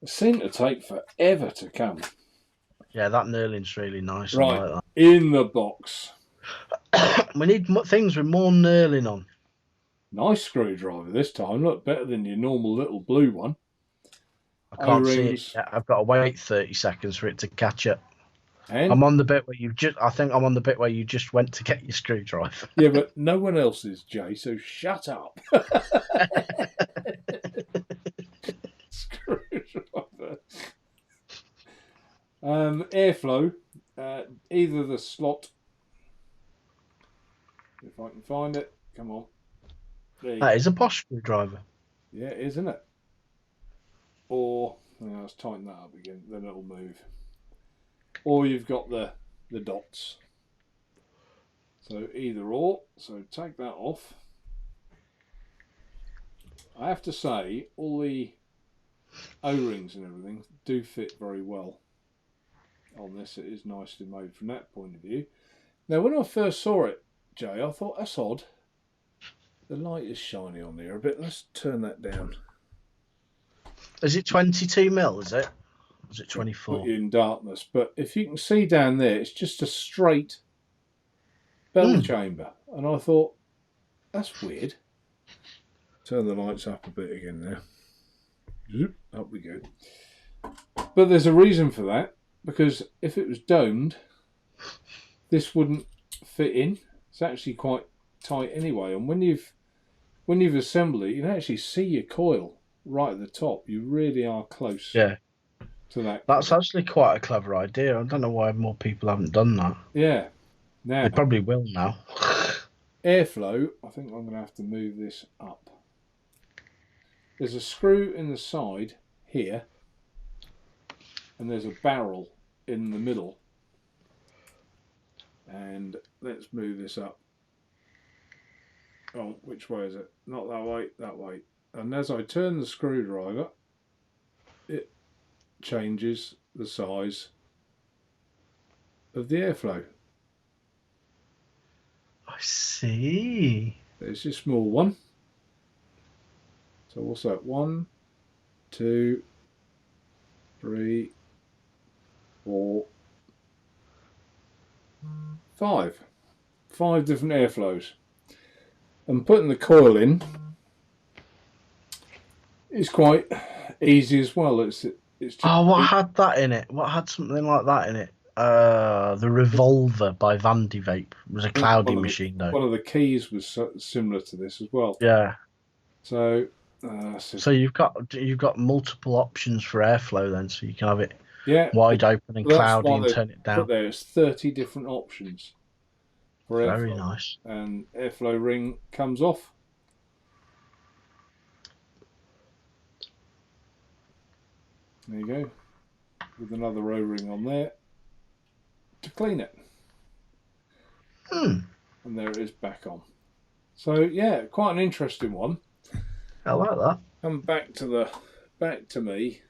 It seemed to take forever to come. Yeah, that knurling's really nice. Right, I like in the box. that. We need things with more knurling on. Nice screwdriver this time. Look, better than your normal little blue one. I can't see it yet. I've got to wait 30 seconds for it to catch up. And I'm on the bit where I think I'm on the bit where you just went to get your screwdriver. yeah, but no one else is, Jay, so shut up. Screwdriver. Airflow. Either the slot. If I can find it. Come on. That is a posh screwdriver. Yeah, it is, isn't it? Or let's tighten that up again, then it'll move. Or you've got the dots. So either or. So take that off. I have to say, all the O-rings and everything do fit very well on this. It is nicely made from that point of view. Now, when I first saw it, Jay, I thought, that's odd. The light is shiny on there a bit. Let's turn that down. Is it 22 mil, is it? Or is it 24? Put you in darkness. But if you can see down there, it's just a straight bell chamber. And I thought, that's weird. Turn the lights up a bit again now. Zoop, up we go. But there's a reason for that. Because if it was domed, this wouldn't fit in. It's actually quite tight anyway. And when you've assembled it, you can actually see your coil right at the top. You really are close. Yeah. To that. That's actually quite a clever idea. I don't know why more people haven't done that. Yeah. Now they probably will now. Airflow, I think I'm going to have to move this up. There's a screw in the side here, and there's a barrel in the middle. And let's move this up. Oh, which way is it? Not that way, that way. And as I turn the screwdriver, it changes the size of the airflow. I see. There's your small one. So what's that? 1, 2, 3, 4, 5. 5 different airflows. And putting the coil in is quite easy as well. It's just, what had that in it? What had something like that in it? The Revolver by Vape was a cloudy machine though. One of the keys was similar to this as well. Yeah. So you've got multiple options for airflow then, so you can have it wide open and that's cloudy and turn it down. There's 30 different options for airflow. Very nice. And airflow ring comes off. There you go. With another O-ring on there to clean it. And there it is back on. So yeah, quite an interesting one. I like that. And back to me.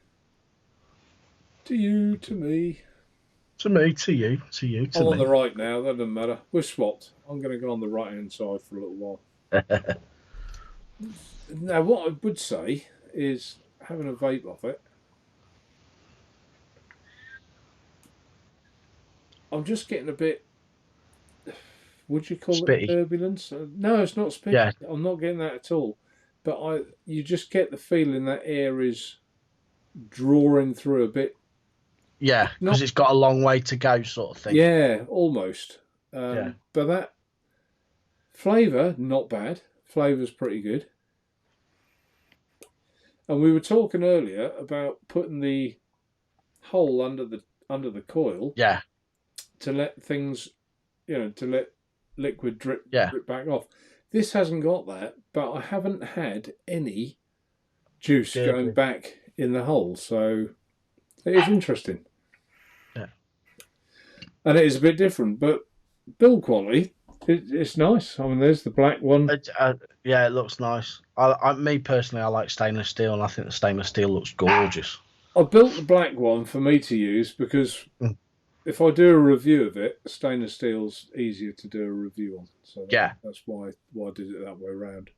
To you, to me. To me, to you, to you, to I'm me. on the right now, that doesn't matter. We're swapped. I'm going to go on the right-hand side for a little while. Now, what I would say is having a vape off it, I'm just getting a bit, would you call Spitty. it turbulence? No, it's not spitty. Yeah. I'm not getting that at all. But you just get the feeling that air is drawing through a bit. Yeah, because it's got a long way to go, sort of thing. Yeah, almost. Yeah. But that flavour, not bad. Flavour's pretty good. And we were talking earlier about putting the hole under the coil. Yeah. To let things, to let liquid drip back off. This hasn't got that, but I haven't had any juice going back in the hole, so it is interesting. Yeah. And it is a bit different, but build quality, it's nice. I mean, there's the black one. Yeah, it looks nice. Me personally, I like stainless steel, and I think the stainless steel looks gorgeous. I built the black one for me to use because if I do a review of it, stainless steel's easier to do a review on. So that's why I did it that way around.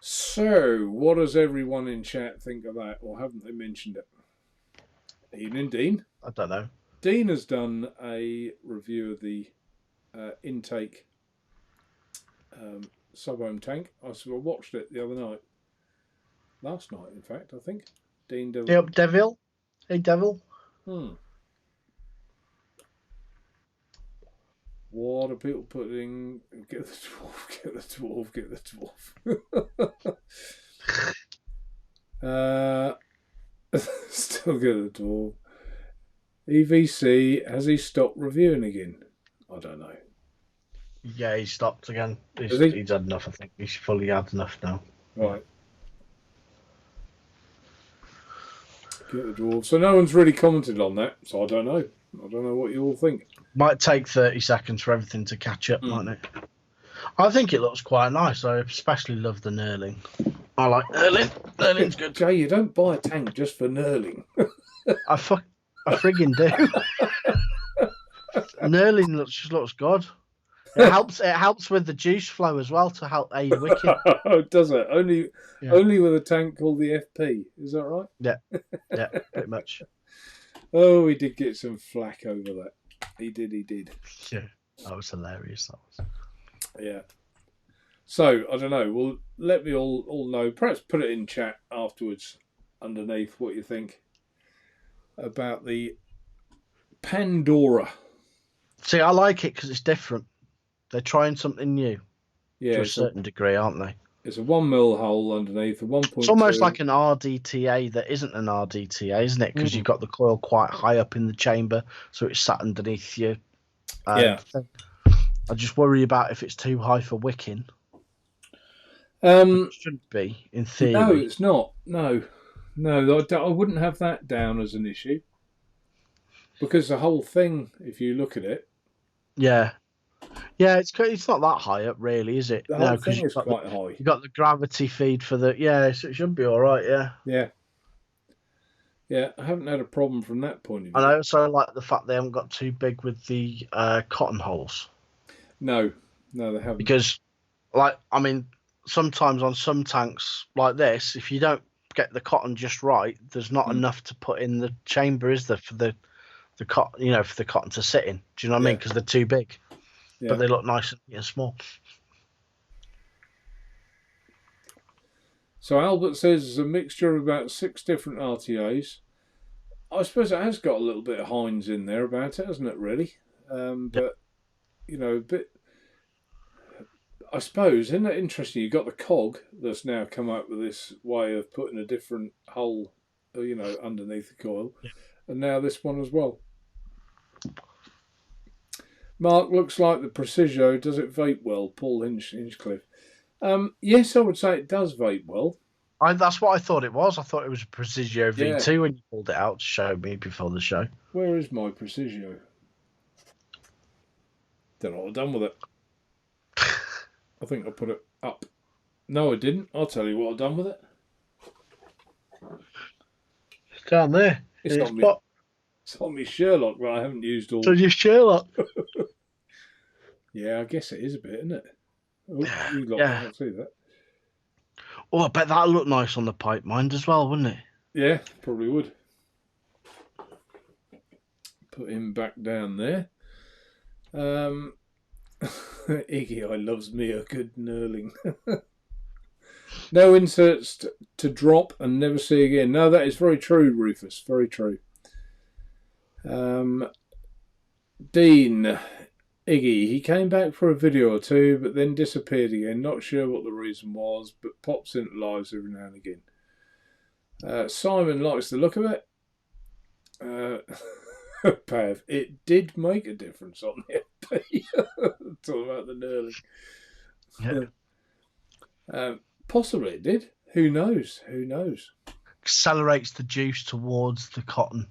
So, what does everyone in chat think of that, or haven't they mentioned it? Evening, Dean. I don't know. Dean has done a review of the intake sub-ohm tank. I watched it the other night. Last night, in fact, I think. Dean Devil. Yep, Devil. Hey, Devil. What are people putting? Get the dwarf, get the dwarf, get the dwarf. Still get the dwarf. EVC, has he stopped reviewing again? I don't know. Yeah, he stopped again. He's had enough, I think. He's fully had enough now. Right. Get the dwarf. So no one's really commented on that, so I don't know. I don't know what you all think. Might take 30 seconds for everything to catch up, mightn't it? I think it looks quite nice. I especially love the knurling. I like knurling. Knurling's good. Jay, you don't buy a tank just for knurling. I friggin' do. Knurling just looks good. It helps with the juice flow as well to help aid wicking. Does it? Only with a tank called the FP. Is that right? Yeah, pretty much. Oh, he did get some flack over that. He did. Yeah, that was hilarious. That was. Yeah. So, I don't know. Well, let me all know. Perhaps put it in chat afterwards underneath what you think about the Pandora. See, I like it because it's different. They're trying something new to a certain degree, aren't they? It's a 1 mil hole underneath, a 1.2. It's almost like an RDTA that isn't an RDTA, isn't it? Because you've got the coil quite high up in the chamber, so it's sat underneath you. I just worry about if it's too high for wicking. It should be, in theory. No, it's not. No, I wouldn't have that down as an issue. Because the whole thing, if you look at it... Yeah, it's not that high up, really, is it? The whole thing is quite high. You've got the gravity feed for the... Yeah, so it should be all right, yeah. Yeah, I haven't had a problem from that point of view. And I also like the fact they haven't got too big with the cotton holes. No, they haven't. Because, sometimes on some tanks like this, if you don't get the cotton just right, there's not enough to put in the chamber, is there, for the cotton, for the cotton to sit in. Do you know what I mean? Because they're too big. Yeah. But they look nice and small. So Albert says there's a mixture of about 6 different RTAs. I suppose it has got a little bit of Heinz in there about it, hasn't it, really? But, a bit... I suppose, isn't it interesting? You've got the cog that's now come up with this way of putting a different hole, underneath the coil. Yeah. And now this one as well. Mark, looks like the Precisio, does it vape well? Paul Hinchcliffe. Yes, I would say it does vape well. That's what I thought it was. I thought it was a Precisio V2 when you pulled it out to show me before the show. Where is my Precisio? Don't know what I've done with it. I think I put it up. No, I didn't. I'll tell you what I've done with it. It's down there. It's on me. It's on me Sherlock, but I haven't used all. So you Sherlock. Yeah, I guess it is a bit, isn't it? Oh, you lot can't see that. Oh, I bet that'll look nice on the pipe mind as well, wouldn't it? Yeah, probably would. Put him back down there. Iggy Eye loves me a good knurling. No inserts to drop and never see again. No, that is very true, Rufus. Very true. Dean, Iggy, he came back for a video or two, but then disappeared again. Not sure what the reason was, but pops into lives every now and again. Simon likes the look of it. Pav, it did make a difference on the FP. Talking about the knurling. Yeah. Possibly it did. Who knows? Who knows? Accelerates the juice towards the cotton.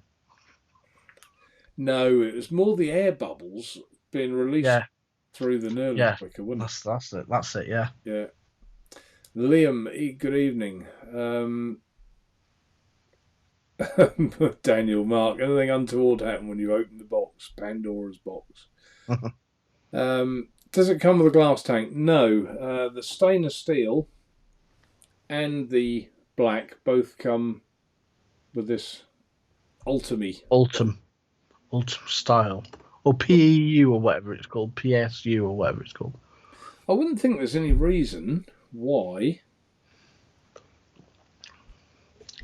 No, it was more the air bubbles being released through the knurling quicker, wasn't it? That's it. That's it, yeah. Yeah. Liam, good evening. Daniel, Mark, anything untoward happen when you open the box? Pandora's box. Does it come with a glass tank? No. The stainless steel and the black both come with this Ultim style. Or PEU or whatever it's called. PSU or whatever it's called. I wouldn't think there's any reason why.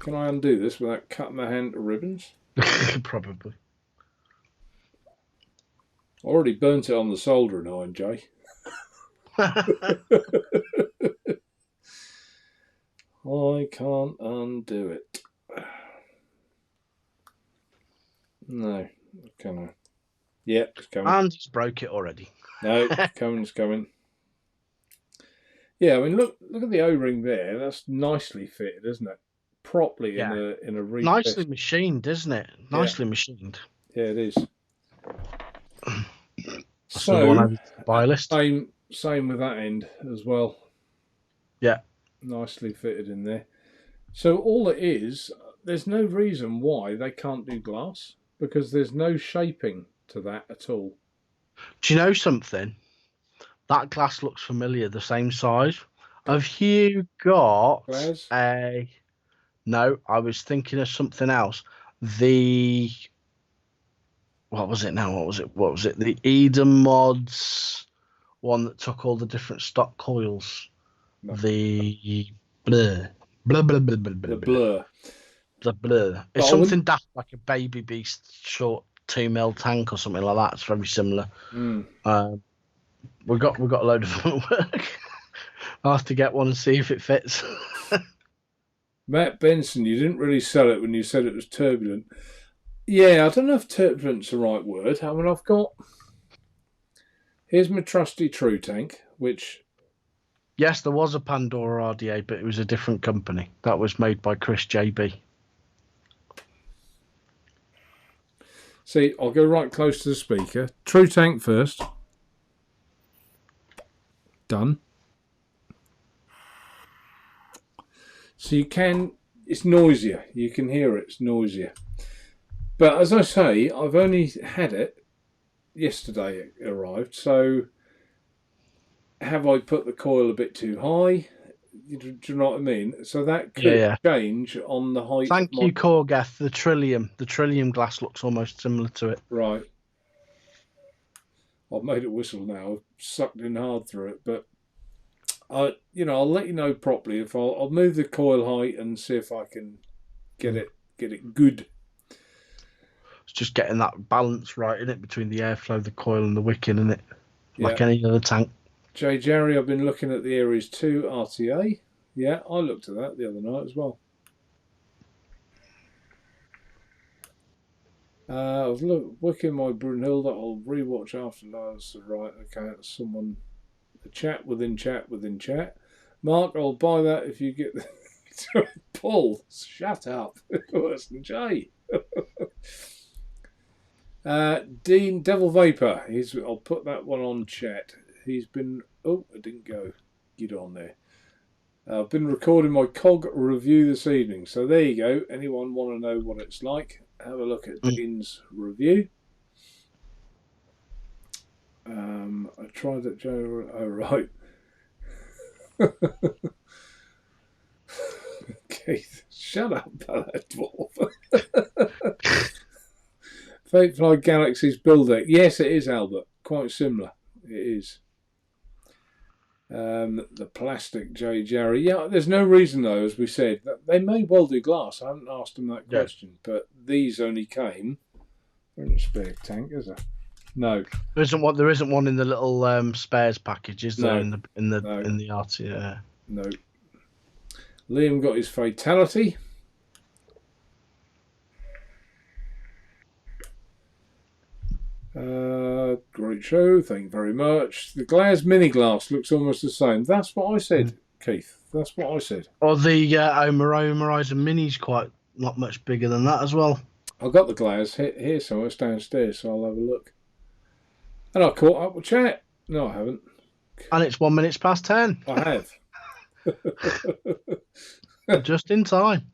Can I undo this without cutting my hand to ribbons? Probably. I already burnt it on the soldering iron, Jay. I can't undo it. No, can I? Yeah, it's coming. And he's broke it already. No, it's coming, it's coming. Yeah, I mean, look at the O-ring there. That's nicely fitted, isn't it? Properly in a nicely machined, isn't it? Nicely machined. Yeah, it is. So buy list. Same with that end as well. Yeah. Nicely fitted in there. So all it is, there's no reason why they can't do glass, because there's no shaping to that at all. Do you know something? That glass looks familiar, the same size. Have you got a... No, I was thinking of something else. What was it now? What was it? The Eden Mods one that took all the different stock coils. No. The blur. It's something daft like a Baby Beast short 2mm tank or something like that. It's very similar. We've got a load of them at work. I'll have to get one and see if it fits. Matt Benson, you didn't really sell it when you said it was turbulent. Yeah, I don't know if turbulent's the right word. I mean, here's my trusty True Tank, which... Yes, there was a Pandora RDA, but it was a different company. That was made by Chris JB. See, I'll go right close to the speaker. True Tank first. Done. So it's noisier. You can hear it, it's noisier. But as I say, I've only had it yesterday, it arrived. So have I put the coil a bit too high? Do you know what I mean? So that could change on the height. Thank you, Corgath. The Trillium glass looks almost similar to it. Right. I've made it whistle now. I've sucked in hard through it, but I'll let you know properly if I'll move the coil height and see if I can get it good. It's just getting that balance right in it between the airflow, the coil, and the wicking, isn't it? Like any other tank. Jay Jerry, I've been looking at the Aries 2 RTA. Yeah, I looked at that the other night as well. I was wicking my Brunhilde. I'll rewatch after last. Right, okay, that's someone. A chat within chat within chat. Mark, I'll buy that if you get the... Paul, shut up. Worse than Jay. Dean Devil Vapor. I'll put that one on chat. He's been. Oh, it didn't go. Get on there. I've been recording my COG review this evening. So there you go. Anyone want to know what it's like? Have a look at Dean's review. I tried it, Joe. Oh, right. Keith, shut up about that dwarf. Vapefly Galaxy's build it. Yes, it is, Albert. Quite similar. It is. The plastic J. Jerry. Yeah, there's no reason, though, as we said. They may well do glass. I haven't asked them that question. But these only came. There isn't a spare tank, is there? No. There isn't one in the little spares package, is there? No. In the RT. No. Liam got his fatality. Great show, thank you very much. The Glass mini glass looks almost the same. That's what I said, Keith. That's what I said. Or the Horizon Mini's quite not much bigger than that as well. I've got the Glass here somewhere. It's downstairs, so I'll have a look. And I caught up with chat. No, I haven't. And it's 1 minute past 10. I have. Just in time.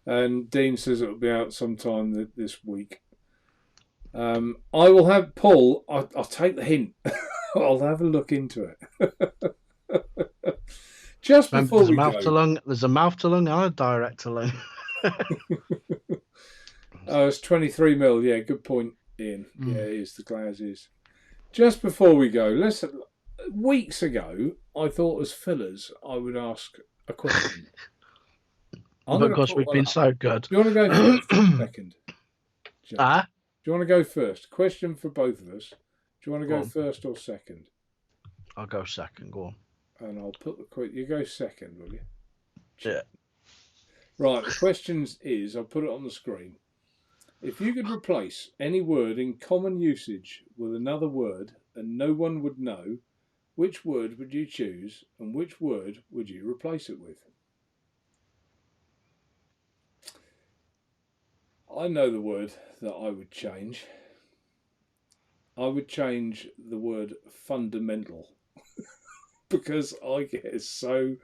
And Dean says it'll be out sometime this week. I will have Paul. I'll take the hint. I'll have a look into it. Just before we go, there's a mouth to lung and a direct to lung. Oh, it's 23 mil. Yeah, good point, Ian. Yeah, it is. The glass is. Just before we go, listen. Weeks ago, I thought as fillers, I would ask a question. Because we've been so good. Do you want to go first or second? Do you want to go first? Question for both of us. Do you want to go first or second? I'll go second. Go on. And I'll put the quick. You go second, will you? Yeah. Right. The question is, I'll put it on the screen. If you could replace any word in common usage with another word and no one would know, which word would you choose and which word would you replace it with? I know the word that I would change. I would change the word fundamental because I get so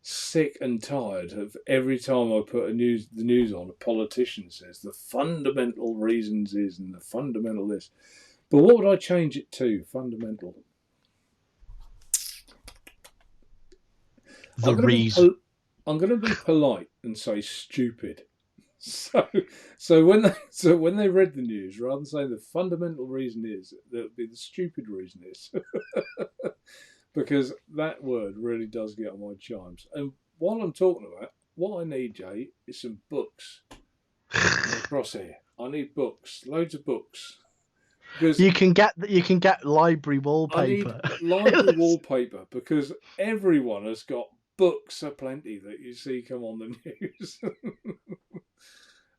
sick and tired of every time I put the news on, a politician says the fundamental reasons is and the fundamental this. But what would I change it to? Fundamental. I'm going to be polite and say stupid. So when they read the news, rather than saying the fundamental reason is, that would be the stupid reason is, because that word really does get on my chimes. And while I'm talking about what I need, Jay, is some books across here. I need books, loads of books. Because you can get library wallpaper. I need library wallpaper because everyone has got books aplenty that you see come on the news.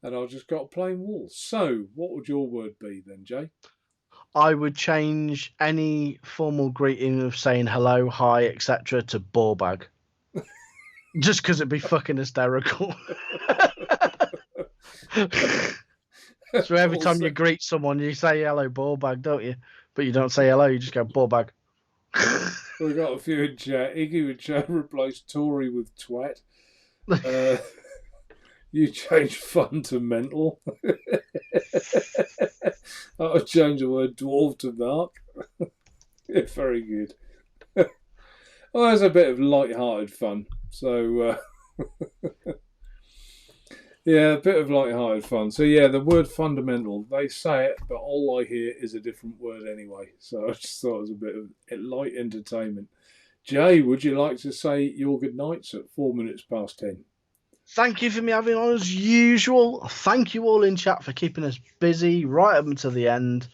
And I've just got a plain wall. So, what would your word be then, Jay? I would change any formal greeting of saying hello, hi, etc. to ball bag. Just because it'd be fucking hysterical. So every time you greet someone, you say hello, ball bag, don't you? But you don't say hello, you just go ball bag. We've got a few in chat. Iggy would replace Tory with twat. You change fundamental. I'll change the word dwarf to dark. Yeah, very good. Well, that's a bit of light-hearted fun. So, yeah, a bit of light-hearted fun. So, yeah, the word fundamental, they say it, but all I hear is a different word anyway. So I just thought it was a bit of light entertainment. Jay, would you like to say your good nights at 4 minutes past 10? Thank you for me having on as usual. Thank you all in chat for keeping us busy right up until the end.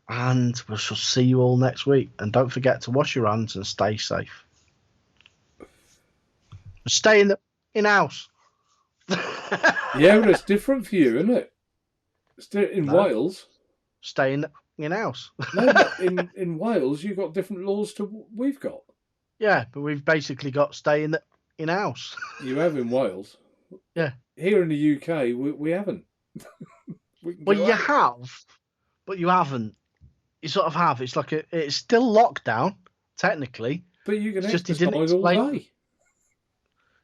And we shall see you all next week. And don't forget to wash your hands and stay safe. Stay in house. Yeah, but it's different for you, isn't it? In Wales. Stay in house. No, but in Wales, you've got different laws to what we've got. Yeah, but we've basically got stay in house. You have in Wales. Yeah. Here in the UK, we haven't. Well, you have, but you haven't. You sort of have. It's like it's still lockdown, technically. But you can It's just he didn't exercise all explain. day.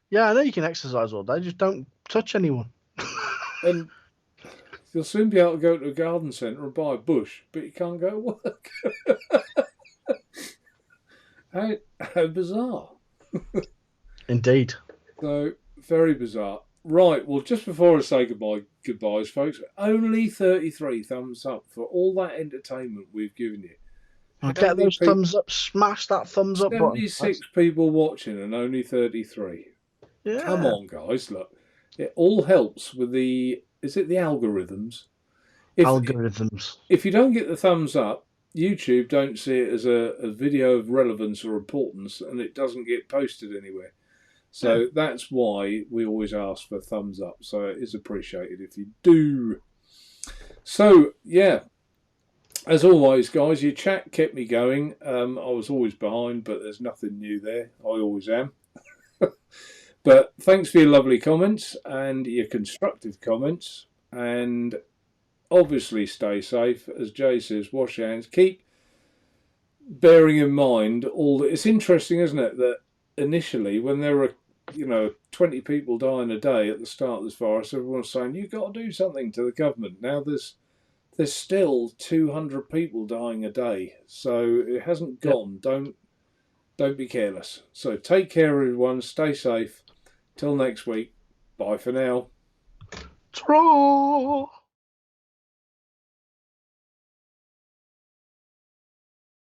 Yeah, I know you can exercise all day. Just don't touch anyone. And you'll soon be able to go to a garden centre and buy a bush, but you can't go to work. How bizarre. Indeed. So, very bizarre. Right, well, just before I say goodbyes, folks, only 33 thumbs up for all that entertainment we've given you. Well, get those thumbs up. Smash that thumbs up button. 76 people watching and only 33. Yeah. Come on, guys, look. It all helps with is it the algorithms? Algorithms. If you don't get the thumbs up, YouTube don't see it as a video of relevance or importance, and it doesn't get posted anywhere. So that's why we always ask for thumbs up. So it is appreciated if you do. So, yeah. As always, guys, your chat kept me going. I was always behind, but there's nothing new there. I always am. But thanks for your lovely comments and your constructive comments. And obviously stay safe. As Jay says, wash your hands. Keep bearing in mind all that. It's interesting, isn't it, that initially when there were 20 people dying a day at the start of this virus, everyone's saying you've got to do something to the government. Now there's still 200 people dying a day, so it hasn't gone. Don't be careless. So take care, everyone. Stay safe. Till next week. Bye for now. Ta-ra!